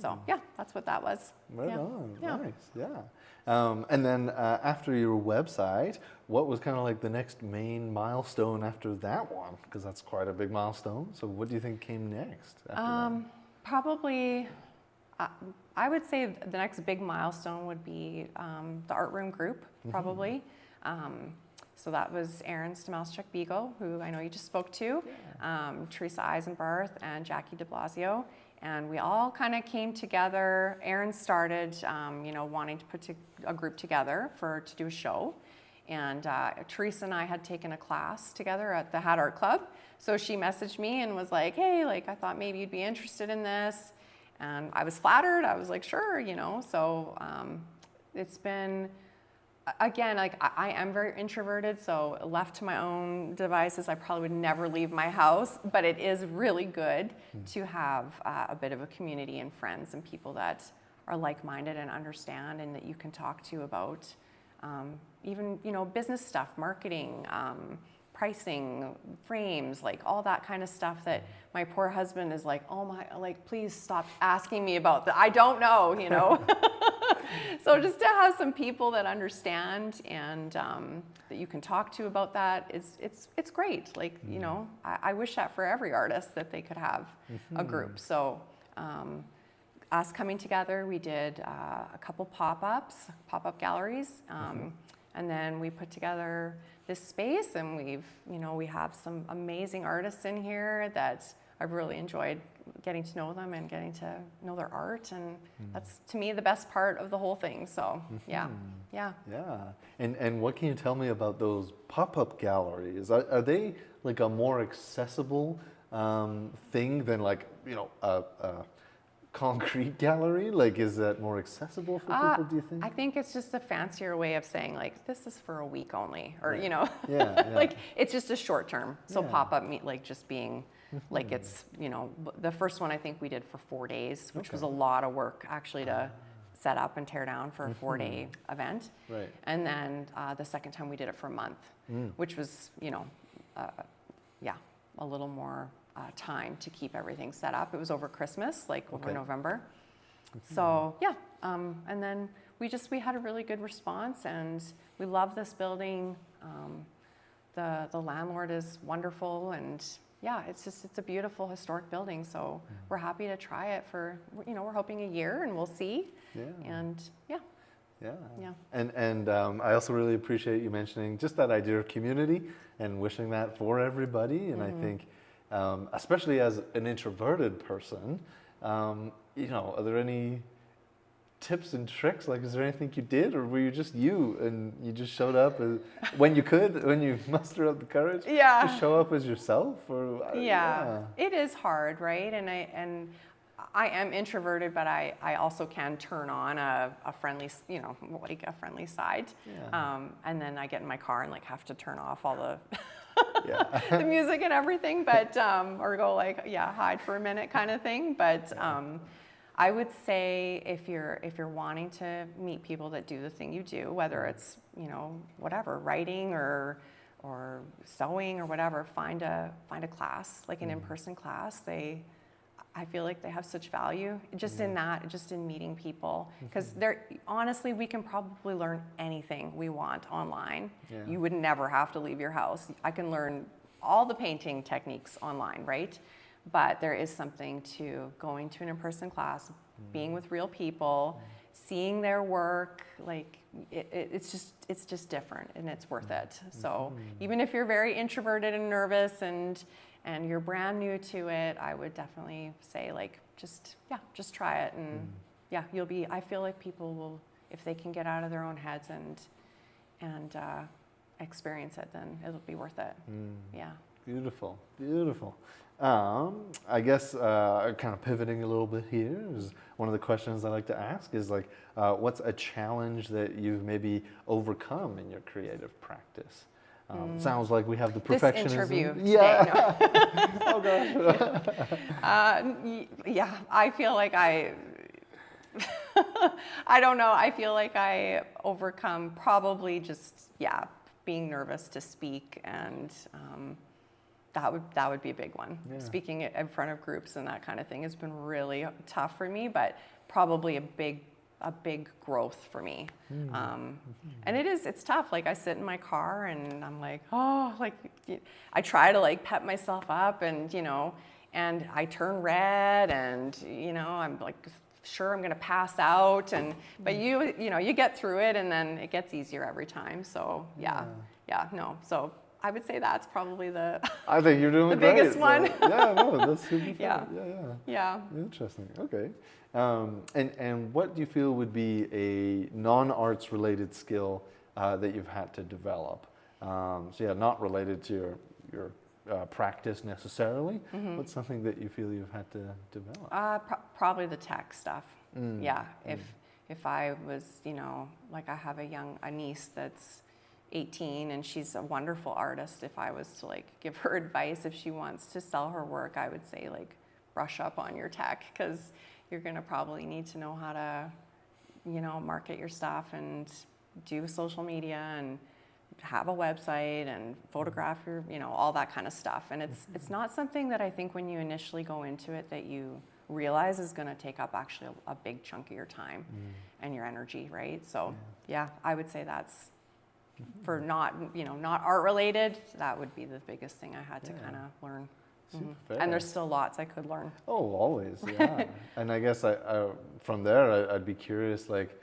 So yeah, that's what that was. Right Yeah. on, Yeah. nice, yeah. And then after your website, what was kind of like the next main milestone after that one? Because that's quite a big milestone. So what do you think came next after that? Probably, I would say the next big milestone would be the art room group, probably. So that was Erin Stamelschuk-Beagle, who I know you just spoke to, Teresa Eisenbarth, and Jackie de Blasio. And we all kind of came together. Erin started, wanting to put a group together to do a show. And Teresa and I had taken a class together at the Hat Art Club. So she messaged me and was like, hey, like, I thought maybe you'd be interested in this. And I was flattered. I was like, sure, So it's been, again, like I am very introverted, so left to my own devices, I probably would never leave my house, but it is really good to have a bit of a community and friends and people that are like-minded and understand, and that you can talk to about even, business stuff, marketing, pricing, frames, like all that kind of stuff that my poor husband is like, oh my, like, please stop asking me about that. I don't know, So just to have some people that understand and that you can talk to about that it's great. Like, I wish that for every artist, that they could have a group. So us coming together, we did a couple pop-up galleries, and then we put together this space, and we have some amazing artists in here that I've really enjoyed getting to know them and getting to know their art, and that's, to me, the best part of the whole thing. So yeah. Yeah. And what can you tell me about those pop-up galleries? Are they like a more accessible thing than like, a concrete gallery? Like, is that more accessible for people, do you think? I think it's just a fancier way of saying, like, this is for a week only, or, Yeah. like, it's just a short term. So pop-up, like, just being, like, it's, the first one I think we did for 4 days, which was a lot of work, actually, to set up and tear down for a 4-day event. Right. And then the second time we did it for a month, which was, a little more time to keep everything set up. It was over Christmas, like over November. So yeah, and then we had a really good response, and we love this building. The landlord is wonderful, and yeah, it's a beautiful historic building. So we're happy to try it for, we're hoping a year, and we'll see. Yeah. And yeah. Yeah. And I also really appreciate you mentioning just that idea of community and wishing that for everybody. And I think, especially as an introverted person, are there any tips and tricks? Like, is there anything you did, or were you just you and you just showed up when you could, when you muster up the courage? Yeah. Just show up as yourself, or Yeah, it is hard, right? And I am introverted, but I also can turn on a friendly, like a friendly side. Yeah. And then I get in my car and like have to turn off all the Yeah. the music and everything, but or go like, yeah, hide for a minute kind of thing. But I would say if you're wanting to meet people that do the thing you do, whether it's whatever, writing or sewing or whatever, find a class, like an in-person class. I feel like they have such value just in that, just in meeting people, because honestly, we can probably learn anything we want online. Yeah. You would never have to leave your house. I can learn all the painting techniques online, right? But there is something to going to an in-person class, being with real people, seeing their work. Like it's just different, and it's worth it. So even if you're very introverted and nervous and you're brand new to it, I would definitely say like just try it, and I feel like people will, if they can get out of their own heads and experience it, then it'll be worth it. Yeah. Beautiful, beautiful. I guess kind of pivoting a little bit here is one of the questions I like to ask is like, what's a challenge that you've maybe overcome in your creative practice? Sounds like we have the perfectionism. This interview Yeah. today, no. Oh gosh. Yeah, I feel like I don't know. I feel like I overcome probably just being nervous to speak, and that would be a big one. Yeah. Speaking in front of groups and that kind of thing has been really tough for me, but probably a big growth for me. And it's tough. Like I sit in my car and I'm like, I try to like pep myself up, and and I turn red, and I'm like sure I'm gonna pass out, but you get through it, and then it gets easier every time. So so I would say that's probably I think you're doing the great. biggest one. That's super fun. Yeah. Yeah. Interesting. Okay. And what do you feel would be a non-arts related skill that you've had to develop? Not related to your practice necessarily. What's something that you feel you've had to develop? Probably the tech stuff. If I was, like I have a niece that's 18 and she's a wonderful artist. If I was to like give her advice, if she wants to sell her work, I would say like brush up on your tech, because you're going to probably need to know how to, market your stuff and do social media and have a website and photograph your, all that kind of stuff. And it's not something that I think when you initially go into it that you realize is going to take up actually a big chunk of your time and your energy, right? So I would say that's for not art related, that would be the biggest thing I had to kind of learn. And there's still lots I could learn. Oh, always, yeah. And I guess from there, I'd be curious, like,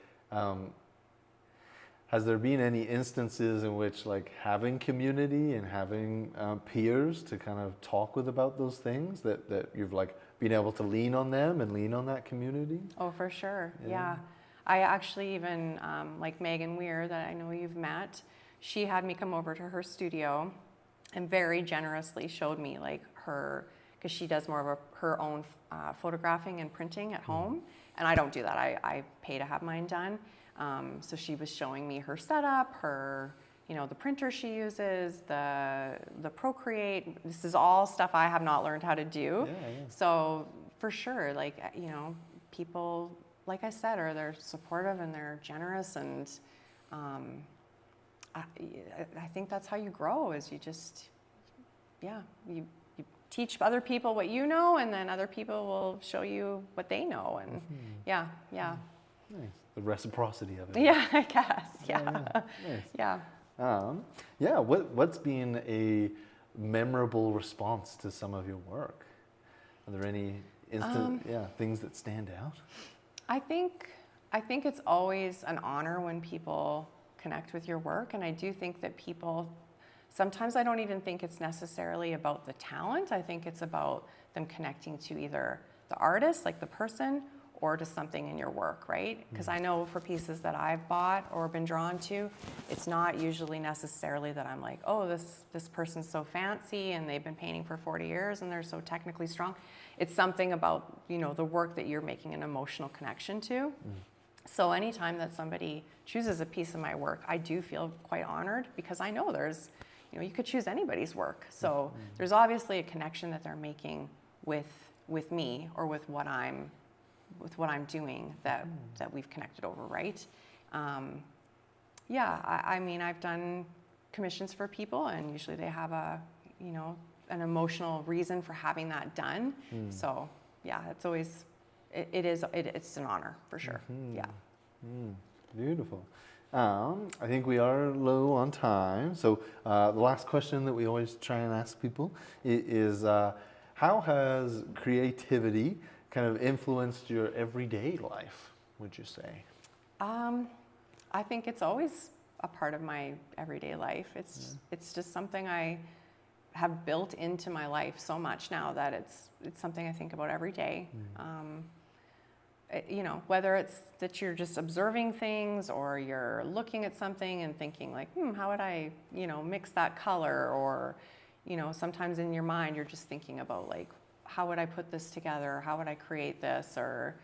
has there been any instances in which like having community and having peers to kind of talk with about those things that you've like been able to lean on them and lean on that community? Oh, for sure, yeah. I actually even, like Megan Weir, that I know you've met, she had me come over to her studio and very generously showed me like because she does more of her own photographing and printing at home, and I don't do that. I pay to have mine done. So she was showing me her setup, her, the printer she uses, the Procreate. This is all stuff I have not learned how to do. So for sure, like, people, like I said, they're supportive and they're generous, and I think that's how you grow, is you just, you teach other people what you know, and then other people will show you what they know, and Nice. The reciprocity of it. Yeah, I guess, Nice. What's been a memorable response to some of your work? Are there any things that stand out? I think it's always an honor when people connect with your work, and I do think that people, sometimes I don't even think it's necessarily about the talent. I think it's about them connecting to either the artist, like the person, or to something in your work, right? Because I know for pieces that I've bought or been drawn to, it's not usually necessarily that I'm like, oh, this person's so fancy and they've been painting for 40 years and they're so technically strong. It's something about, you know, the work that you're making an emotional connection to. So anytime that somebody chooses a piece of my work, I do feel quite honored because I know there's, you know, you could choose anybody's work. So there's obviously a connection that they're making with me or with what I'm doing that we've connected over, right? Yeah, I mean, I've done commissions for people, and usually they have a, you know, an emotional reason for having that done. So yeah, it's always, it's an honor for sure. Yeah. Beautiful. I think we are low on time. So the last question that we always try and ask people is how has creativity kind of influenced your everyday life, would you say? I think it's always a part of my everyday life. It's just something I have built into my life so much now that it's something I think about every day. You know, whether it's that you're just observing things or you're looking at something and thinking like, how would I, you know, mix that color? Or, you know, sometimes in your mind you're just thinking about like, how would I put this together? How would I create this? Or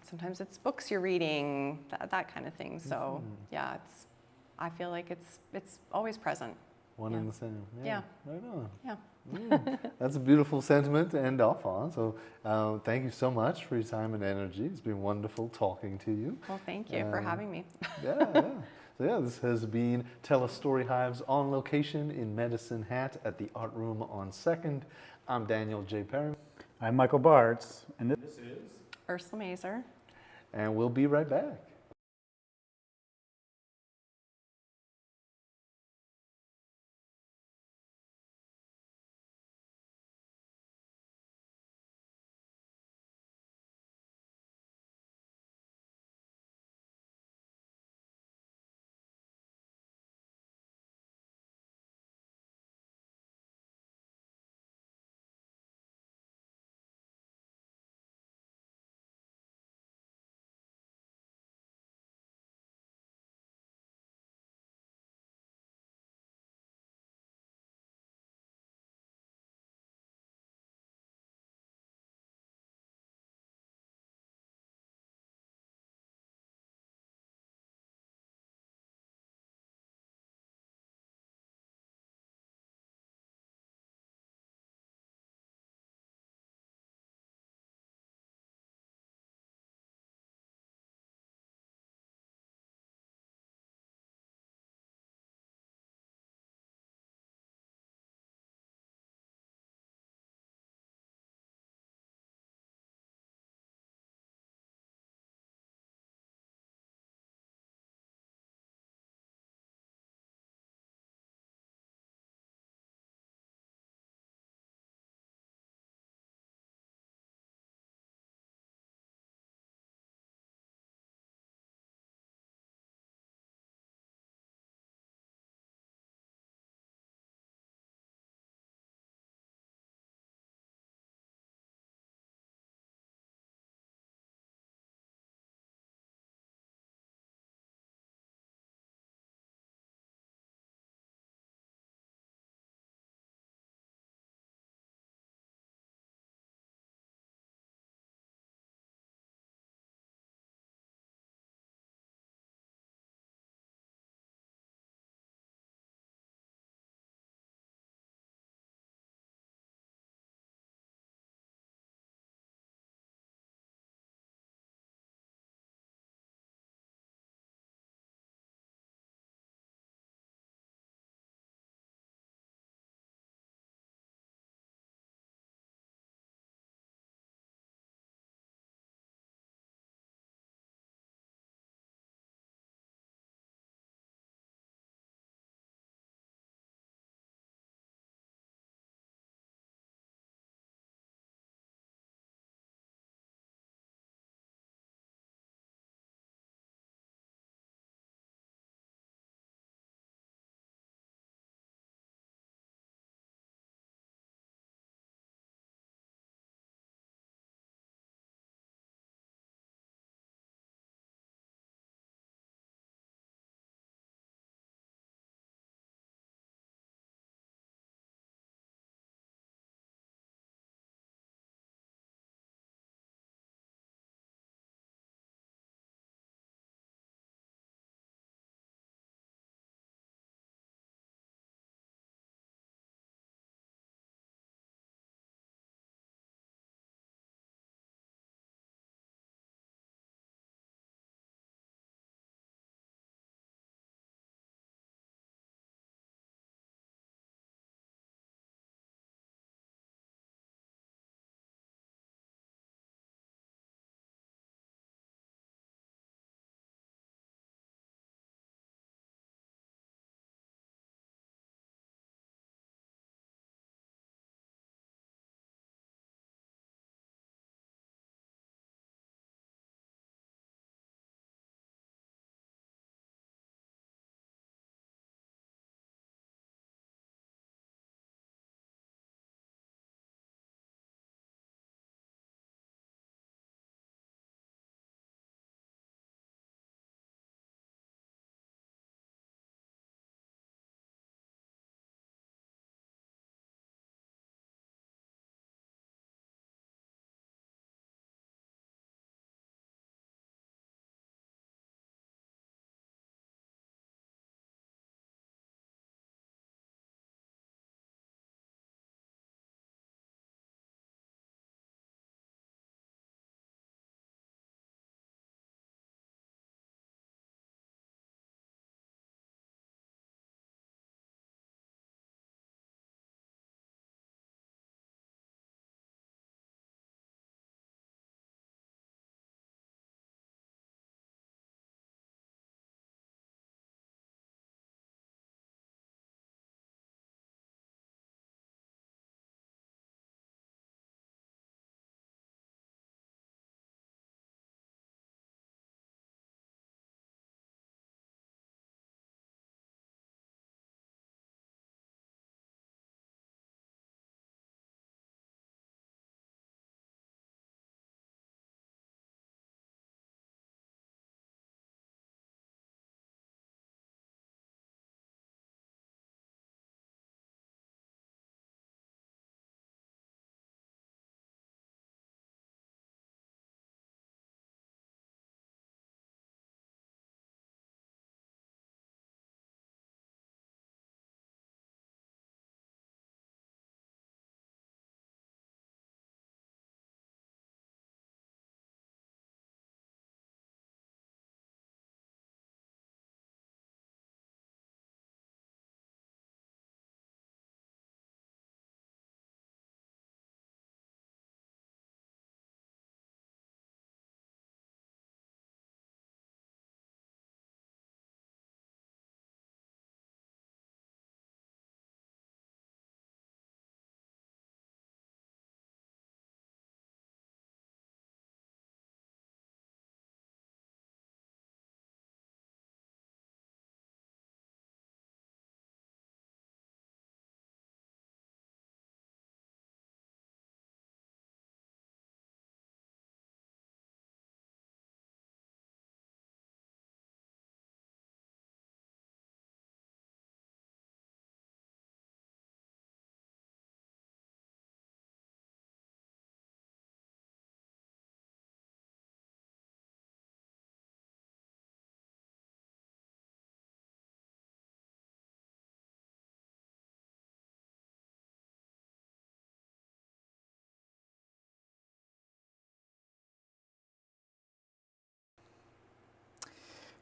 sometimes it's books you're reading, that kind of thing. So yeah, I feel like it's always present. One and the same. Yeah. Right on. Yeah. That's a beautiful sentiment to end off on. So thank you so much for your time and energy. It's been wonderful talking to you. Well, thank you for having me. Yeah. So yeah, this has been TELUS Storyhive's On Location in Medicine Hat at the Art Room on 2nd. I'm Daniel J. Perryman. I'm Michael Bartz, and this is Ursula Maser. And we'll be right back.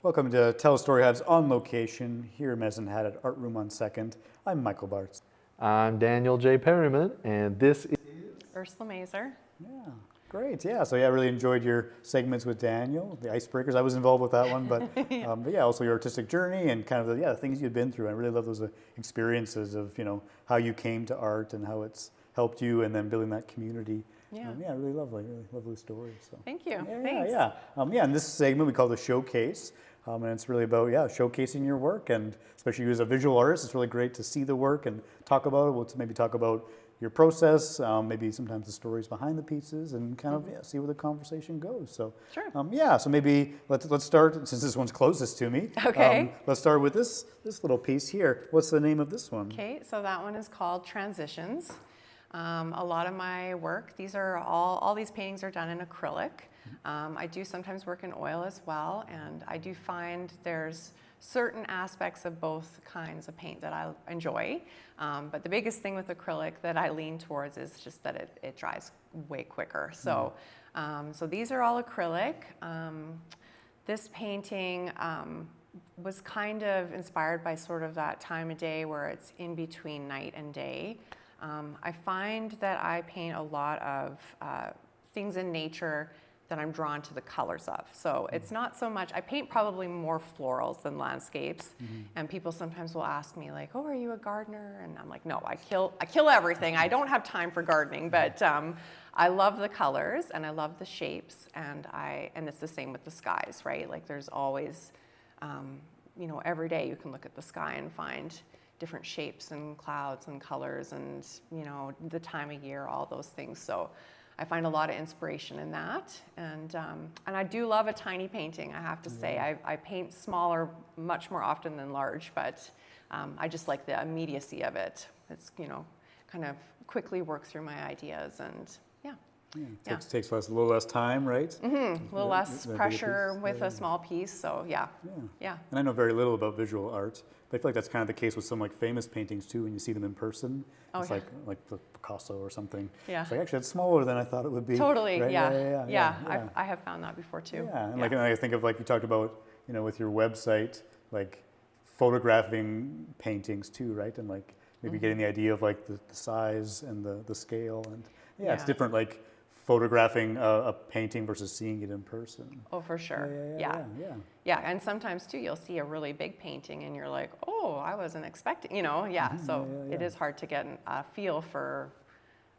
Welcome to TELUS STORYHIVE's On Location here in Medicine Hat at Art Room on 2nd. I'm Michael Bartz. I'm Daniel J. Perryman, and this is Ursula Maser. Yeah, great. Yeah, so I really enjoyed your segments with Daniel, the icebreakers. I was involved with that one, but but yeah, also your artistic journey and kind of the things you've been through. I really love those experiences of how you came to art and how it's helped you, and then building that community. Yeah. Really lovely story. So. Thank you. Yeah, Thanks. yeah. In this segment we call the showcase, and it's really about showcasing your work, and especially you as a visual artist, it's really great to see the work and talk about it. We'll maybe talk about your process, maybe sometimes the stories behind the pieces, and kind of see where the conversation goes. So Sure. So maybe let's start, since this one's closest to me. Okay. Let's start with this little piece here. What's the name of this one? Okay, so that one is called Transitions. A lot of my work, these are all these paintings are done in acrylic. I do sometimes work in oil as well, and I do find there's certain aspects of both kinds of paint that I enjoy. But the biggest thing with acrylic that I lean towards is just that it dries way quicker. So, so these are all acrylic. This painting was kind of inspired by sort of that time of day where it's in between night and day. I find that I paint a lot of things in nature that I'm drawn to the colors of. So it's not so much, I paint probably more florals than landscapes. And people sometimes will ask me like, oh, are you a gardener? And I'm like, no, I kill everything. I don't have time for gardening, but I love the colors and I love the shapes, and it's the same with the skies, right? Like there's always, every day you can look at the sky and find different shapes and clouds and colors and, the time of year, all those things. So I find a lot of inspiration in that. And I do love a tiny painting, I have to say. I paint smaller much more often than large, but I just like the immediacy of it. It's, kind of quickly work through my ideas, and Takes a little less time, right? a little less pressure with a small piece, so yeah. And I know very little about visual art, but I feel like that's kind of the case with some famous paintings too. When you see them in person, it's like the Picasso or something. Yeah. It's like actually it's smaller than I thought it would be. Totally. Right? Yeah. I have found that before too. Yeah. And I think of you talked about with your website, photographing paintings too, right? And maybe getting the idea of the size and the scale, and it's different photographing a painting versus seeing it in person. Oh, for sure. Yeah, and sometimes too, you'll see a really big painting and you're like, oh, I wasn't expecting, so it is hard to get a feel for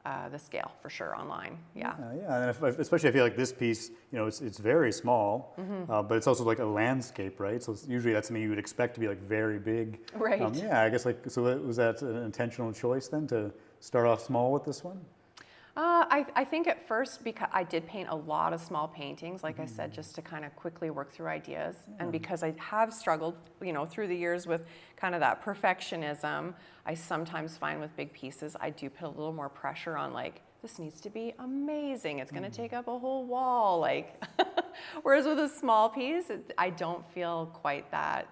the scale for sure online. And especially I feel like this piece, it's very small, but it's also a landscape, right? So usually that's something you would expect to be very big. Right. I guess so was that an intentional choice then to start off small with this one? I think at first, because I did paint a lot of small paintings, like I said, just to kind of quickly work through ideas. And because I have struggled, through the years with kind of that perfectionism, I sometimes find with big pieces, I do put a little more pressure on this needs to be amazing. It's going to take up a whole wall. Whereas with a small piece, I don't feel quite that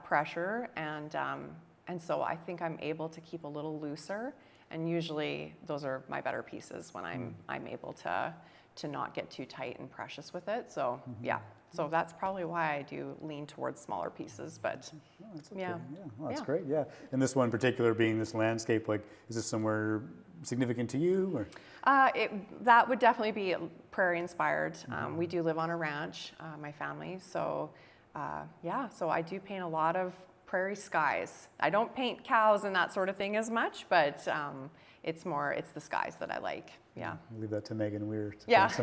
pressure. And so I think I'm able to keep a little looser. And usually those are my better pieces when I'm able to not get too tight and precious with it. So so that's probably why I do lean towards smaller pieces. But that's okay. That's great. Yeah, and this one in particular being this landscape, is this somewhere significant to you? Or? That would definitely be prairie inspired. We do live on a ranch, my family. So so I do paint a lot of prairie skies. I don't paint cows and that sort of thing as much, but it's the skies that I like. I'll leave that to Megan Weir. Yes,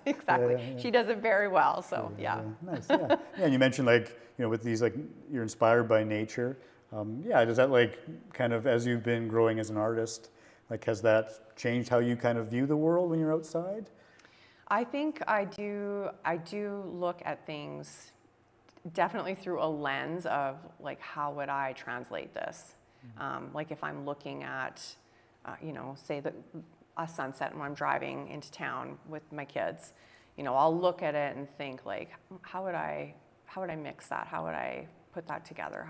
exactly. She does it very well, so Nice, and you mentioned with these you're inspired by nature. Does that kind of, as you've been growing as an artist, has that changed how you kind of view the world when you're outside? I think I do look at things definitely through a lens of how would I translate this? If I'm looking at, say a sunset when I'm driving into town with my kids, I'll look at it and think how would I mix that? How would I put that together?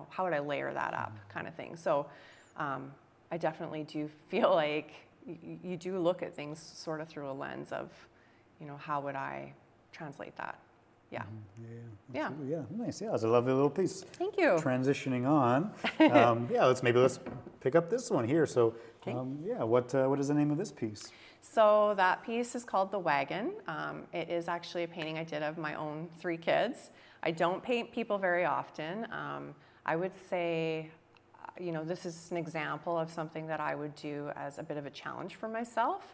How would I layer that up, kind of thing? So I definitely do feel like you do look at things sort of through a lens of, how would I translate that? Yeah. Yeah. Yeah. Absolutely. Yeah. Nice. Yeah. It's a lovely little piece. Thank you. Transitioning on. Yeah. Let's pick up this one here. So, Okay. yeah. What is the name of this piece? So that piece is called The Wagon. It is actually a painting I did of my own 3 kids. I don't paint people very often. I would say, this is an example of something that I would do as a bit of a challenge for myself.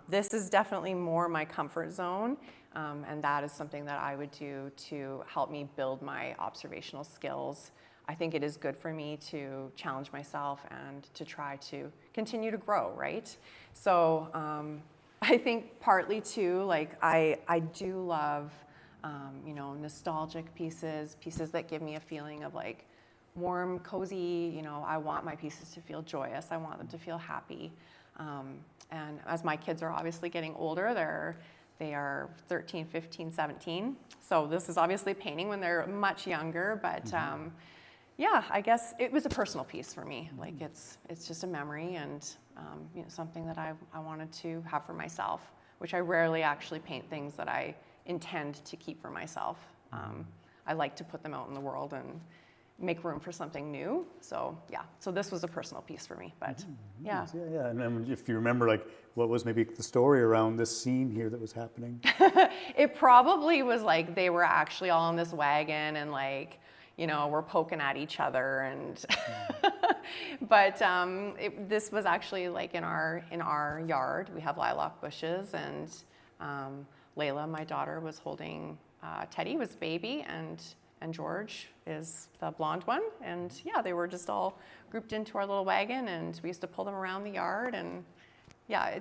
This is definitely more my comfort zone, and that is something that I would do to help me build my observational skills. I think it is good for me to challenge myself and to try to continue to grow, right? So I think partly too, like I do love, nostalgic pieces that give me a feeling of like warm, cozy, I want my pieces to feel joyous. I want them to feel happy. And as my kids are obviously getting older, they are 13, 15, 17. So this is obviously painting when they're much younger, but yeah, I guess it was a personal piece for me. Like it's just a memory and something that I wanted to have for myself, which I rarely actually paint things that I intend to keep for myself. I like to put them out in the world and make room for something new. So yeah, so this was a personal piece for me, but yeah. Yeah. And then if you remember, like, what was maybe the story around this scene here that was happening? It probably was like they were actually all in this wagon and like, we're poking at each other and, but this was actually like in our yard. We have lilac bushes and Layla, my daughter, was holding Teddy, was baby, and George is the blonde one. And yeah, they were just all grouped into our little wagon and we used to pull them around the yard. And yeah,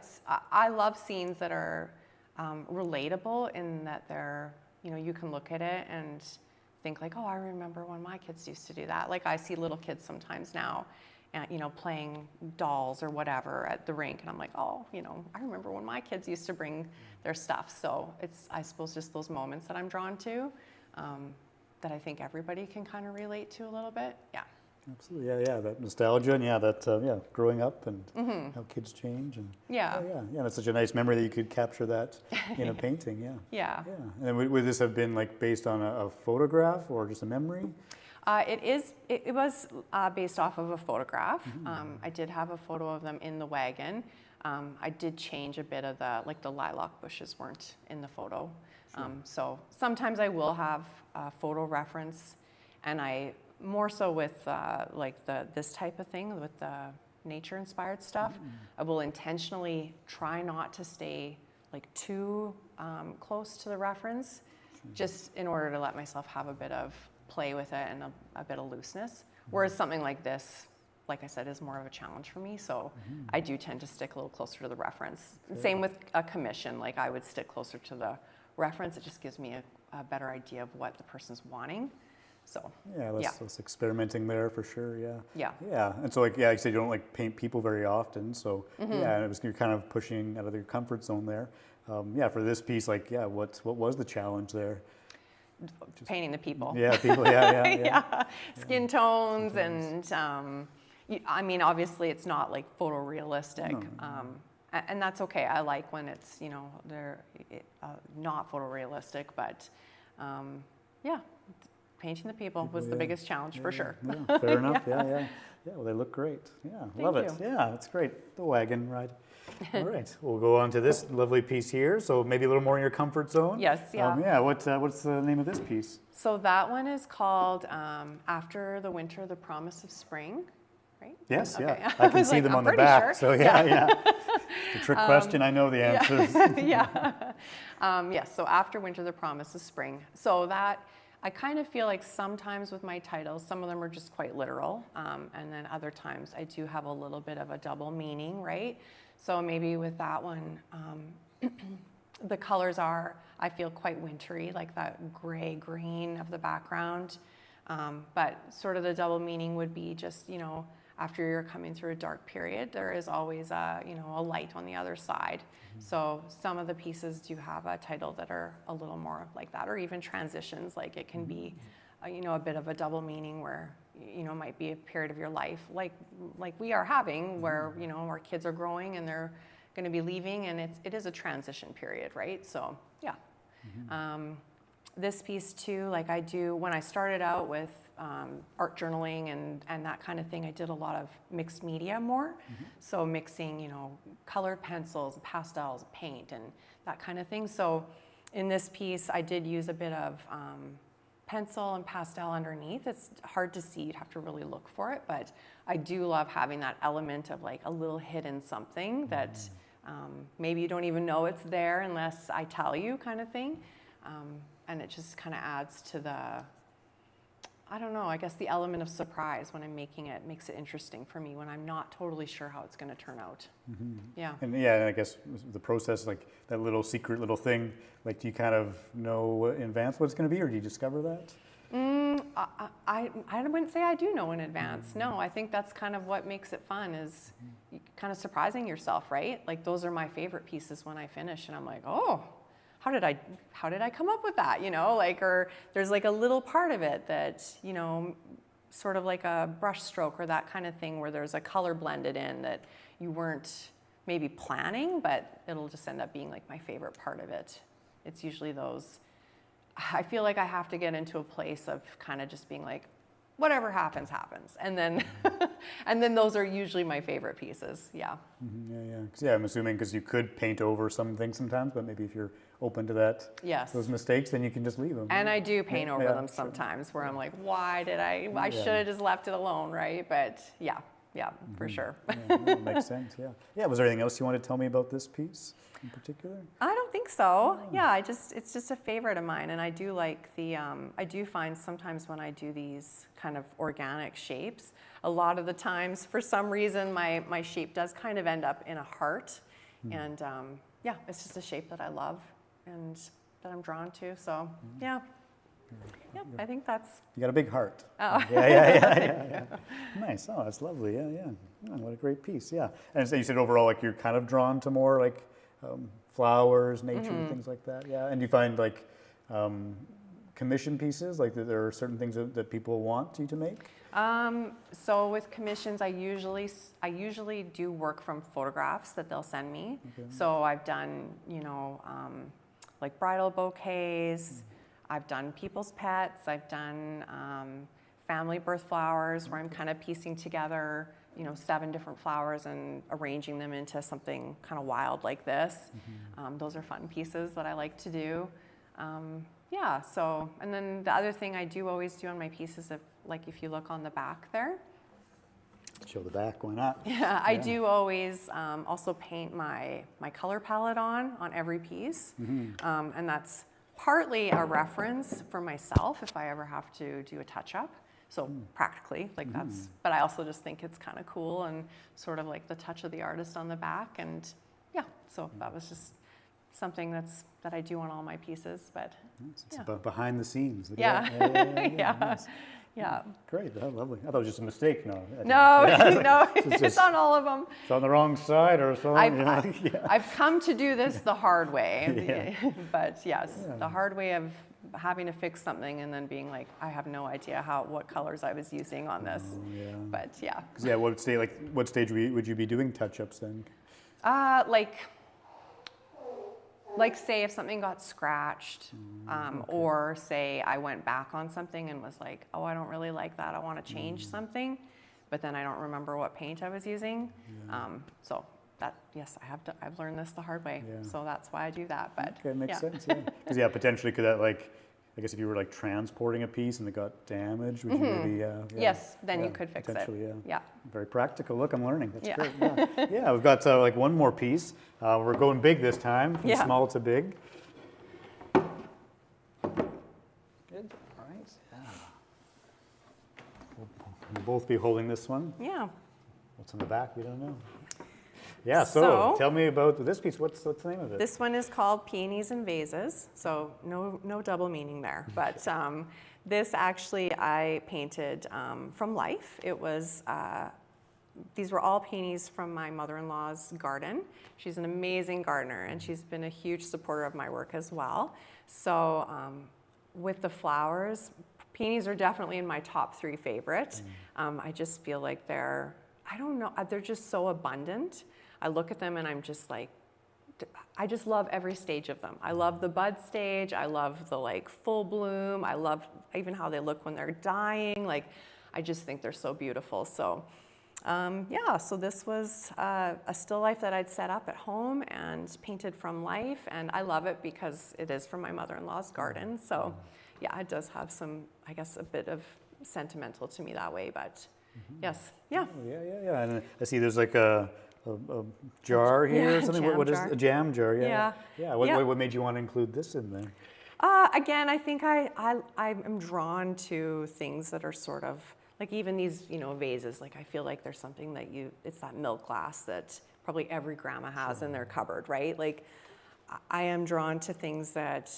I love scenes that are relatable in that they're, you can look at it and think like, oh, I remember when my kids used to do that. Like I see little kids sometimes now, and, playing dolls or whatever at the rink. And I'm like, oh, I remember when my kids used to bring their stuff. So it's, I suppose, just those moments that I'm drawn to that I think everybody can kind of relate to a little bit. Yeah. Absolutely. Yeah. That nostalgia and that growing up and how kids change and Yeah. Yeah. That's such a nice memory that you could capture that in a painting. Yeah. Yeah. Yeah. And then would this have been like based on a photograph or just a memory? It was based off of a photograph. I did have a photo of them in the wagon. I did change a bit of the lilac bushes weren't in the photo. Sure. So sometimes I will have a photo reference, and I more so with this type of thing with the nature inspired stuff. I will intentionally try not to stay like too close to the reference, just in order to let myself have a bit of play with it and a bit of looseness. Whereas something like this, like I said, is more of a challenge for me. So I do tend to stick a little closer to the reference. Sure. Same with a commission, like I would stick closer to the reference. It just gives me a better idea of what the person's wanting. So less experimenting there for sure. Yeah. And so like you said, you don't like paint people very often. So and you're kind of pushing out of your comfort zone there. For this piece, what was the challenge there? Painting the people. Yeah, people. Yeah. Skin tones and I mean, obviously it's not like photorealistic. No. And that's okay. I like when it's, they're not photorealistic, but painting the people was the biggest challenge for sure. Yeah, fair enough. Yeah. Well, they look great. Yeah, love it. Yeah, that's great. The wagon ride. All right, we'll go on to this lovely piece here. So maybe a little more in your comfort zone. Yes. Yeah. What's the name of this piece? So that one is called After the Winter, the Promise of Spring. Right? Yes, okay. Yeah. I can see them on the back. Sure. So yeah. The trick question, I know the answers. Yes, so After Winter, the Promise of Spring. So that, I kind of feel like sometimes with my titles, some of them are just quite literal, and then other times I do have a little bit of a double meaning, right? So maybe with that one, the colors are, I feel, quite wintry, like that gray-green of the background, but sort of the double meaning would be just, after you're coming through a dark period, there is always a light on the other side. So some of the pieces do have a title that are a little more like that, or even transitions. Like it can be, a bit of a double meaning where, might be a period of your life, like we are having, where our kids are growing and they're going to be leaving, and it is a transition period, right? So yeah. this piece too, like I do, when I started out with art journaling and that kind of thing, I did a lot of mixed media more. So mixing, you know, colored pencils, pastels, paint, and that kind of thing. So in this piece, I did use a bit of pencil and pastel underneath. It's hard to see, you'd have to really look for it, but I do love having that element of like a little hidden something that maybe you don't even know it's there unless I tell you, kind of thing. And it just kind of adds to the, I don't know, I guess the element of surprise when I'm making it makes it interesting for me when I'm not totally sure how it's going to turn out. Yeah. And yeah, I guess the process, like that little secret little thing, like do you kind of know in advance what it's going to be, or do you discover that? I wouldn't say I do know in advance. No, I think that's kind of what makes it fun, is kind of surprising yourself, right? Like those are my favorite pieces when I finish, and I'm like, oh, how did I come up with that? You know, like, or there's like a little part of it that, you know, sort of like a brush stroke or that kind of thing where there's a color blended in that you weren't maybe planning, but it'll just end up being like my favorite part of it. It's usually those, I feel like I have to get into a place of kind of just being like, whatever happens, happens. And then, and then those are usually my favorite pieces, yeah. Yeah, I'm assuming because you could paint over some things sometimes, but maybe if you're open to that, yes, those mistakes, then you can just leave them. And I do paint over them sometimes where I'm like, why did I should have just left it alone, right? But yeah, for sure. No, makes sense, yeah. Was there anything else you want to tell me about this piece in particular? I don't think so. Yeah, it's just a favorite of mine, and I do like the, I do find sometimes when I do these kind of organic shapes, a lot of the times, for some reason, my shape does kind of end up in a heart, and yeah, it's just a shape that I love and that I'm drawn to, so yeah. Yeah, I think that's... You got a big heart. Oh. Yeah. Nice. Oh, that's lovely. Yeah. Oh, what a great piece. Yeah. And so you said overall, like you're kind of drawn to more like flowers, nature, things like that. Yeah. And do you find like commission pieces, like that there are certain things that people want you to make? So with commissions, I usually do work from photographs that they'll send me. Okay. So I've done, you know, like bridal bouquets. I've done people's pets. I've done family birth flowers, where I'm kind of piecing together, you know, 7 different flowers and arranging them into something kind of wild like this. Those are fun pieces that I like to do. Yeah, so, and then the other thing I do always do on my pieces, if you look on the back there. Show the back, why not? Yeah, I do always also paint my color palette on every piece. And that's partly a reference for myself if I ever have to do a touch-up. So practically, like that's, but I also just think it's kind of cool and sort of like the touch of the artist on the back. And yeah, so that was just something that I do on all my pieces, but it's behind the scenes. Look yeah. at that. Yeah. Nice. Yeah. Great, lovely. I thought it was just a mistake. No, no, it's on all of them. It's on the wrong side or something. I've come to do this the hard way, but yes, the hard way of having to fix something and then being like, I have no idea what colors I was using on this. But yeah. Yeah, what stage would you be doing touch-ups then? Like say if something got scratched, or say I went back on something and was like, oh, I don't really like that, I want to change something, but then I don't remember what paint I was using. So that, yes, I've learned this the hard way, so that's why I do that. But okay, makes sense, because potentially could that, like, I guess if you were like transporting a piece and it got damaged, would you maybe, yes, then you could fix it. Yeah. Very practical. Look, I'm learning. That's great. Yeah, we've got like one more piece. We're going big this time, from small to big. Good. All right. We'll both be holding this one. Yeah. What's on the back? We don't know. Yeah, so tell me about this piece. What's the name of it? This one is called Peonies and Vases, so no double meaning there. But this actually I painted from life. It was, these were all peonies from my mother-in-law's garden. She's an amazing gardener, and she's been a huge supporter of my work as well. So with the flowers, peonies are definitely in my top 3 favorite. I just feel like they're just so abundant. I look at them and I'm just like, I just love every stage of them. I love the bud stage. I love the like full bloom. I love even how they look when they're dying. Like, I just think they're so beautiful. So yeah, so this was a still life that I'd set up at home and painted from life. And I love it because it is from my mother-in-law's garden. So yeah, it does have some, I guess, a bit of sentimental to me that way, but yes, yeah. Oh, yeah. And I see there's like a jar here or something. Jam What is jar. a jam jar? Yeah. Yeah. Yeah. What made you want to include this in there? Again, I think I'm drawn to things that are sort of, like even these, vases, like I feel like there's something that it's that milk glass that probably every grandma has in their cupboard, right? Like, I am drawn to things that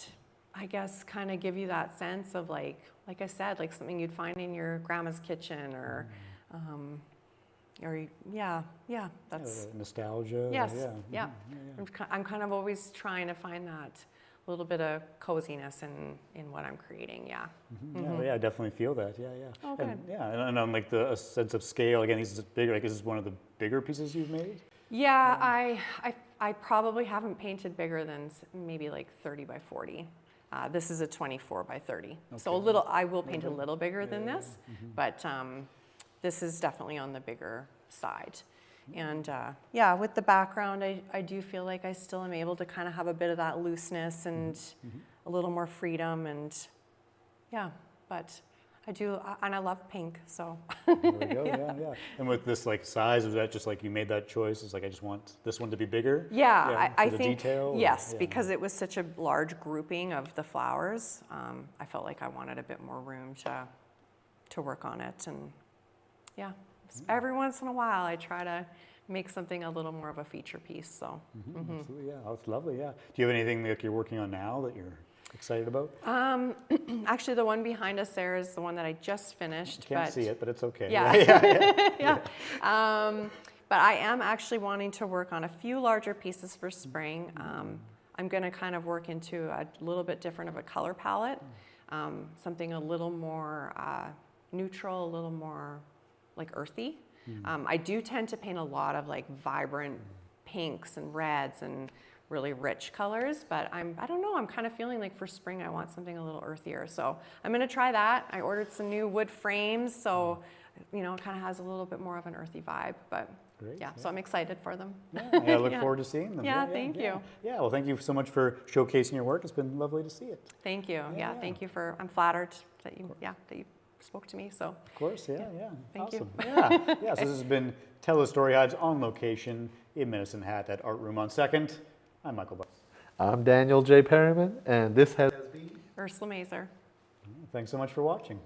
I guess kind of give you that sense of like I said, like something you'd find in your grandma's kitchen or that's nostalgia. yes, Yeah. I'm kind of always trying to find that little bit of coziness in what I'm creating. Yeah. Yeah, I definitely feel that. Yeah. Oh, good. And on like a sense of scale. Again, these are bigger. Like, is this one of the bigger pieces you've made? Yeah, I probably haven't painted bigger than maybe like 30 by 40. This is a 24 by 30. So I will paint a little bigger than this, but this is definitely on the bigger side. And yeah, with the background, I do feel like I still am able to kind of have a bit of that looseness and a little more freedom, and yeah, but I do, and I love pink, so. There we go, yeah. And with this like size, is that just like you made that choice? It's like, I just want this one to be bigger? Yeah, I the think, detail, yes, because it was such a large grouping of the flowers, I felt like I wanted a bit more room to work on it, and yeah. Every once in a while, I try to make something a little more of a feature piece, so. Absolutely, yeah. Oh, it's lovely, yeah. Do you have anything that you're working on now that you're excited about? Actually, the one behind us there is the one that I just finished. Can't see it, but it's okay. Yeah. Yeah. But I am actually wanting to work on a few larger pieces for spring. I'm going to kind of work into a little bit different of a color palette, something a little more neutral, a little more like earthy. I do tend to paint a lot of like vibrant pinks and reds and really rich colors, but I don't know, I'm kind of feeling like for spring I want something a little earthier. So I'm gonna try that. I ordered some new wood frames, so it kind of has a little bit more of an earthy vibe, but Great, yeah, so I'm excited for them. Yeah, I look forward to seeing them. Yeah, thank you. Yeah, well, thank you so much for showcasing your work. It's been lovely to see it. Thank you. Yeah, thank you I'm flattered that you spoke to me, so. Of course, yeah. Thank awesome. you. Yeah, so this has been TELUS Storyhives on location in Medicine Hat at Art Room on 2nd. I'm Michael Bartz. I'm Daniel J. Perryman, and this has been Ursula Maser. Thanks so much for watching.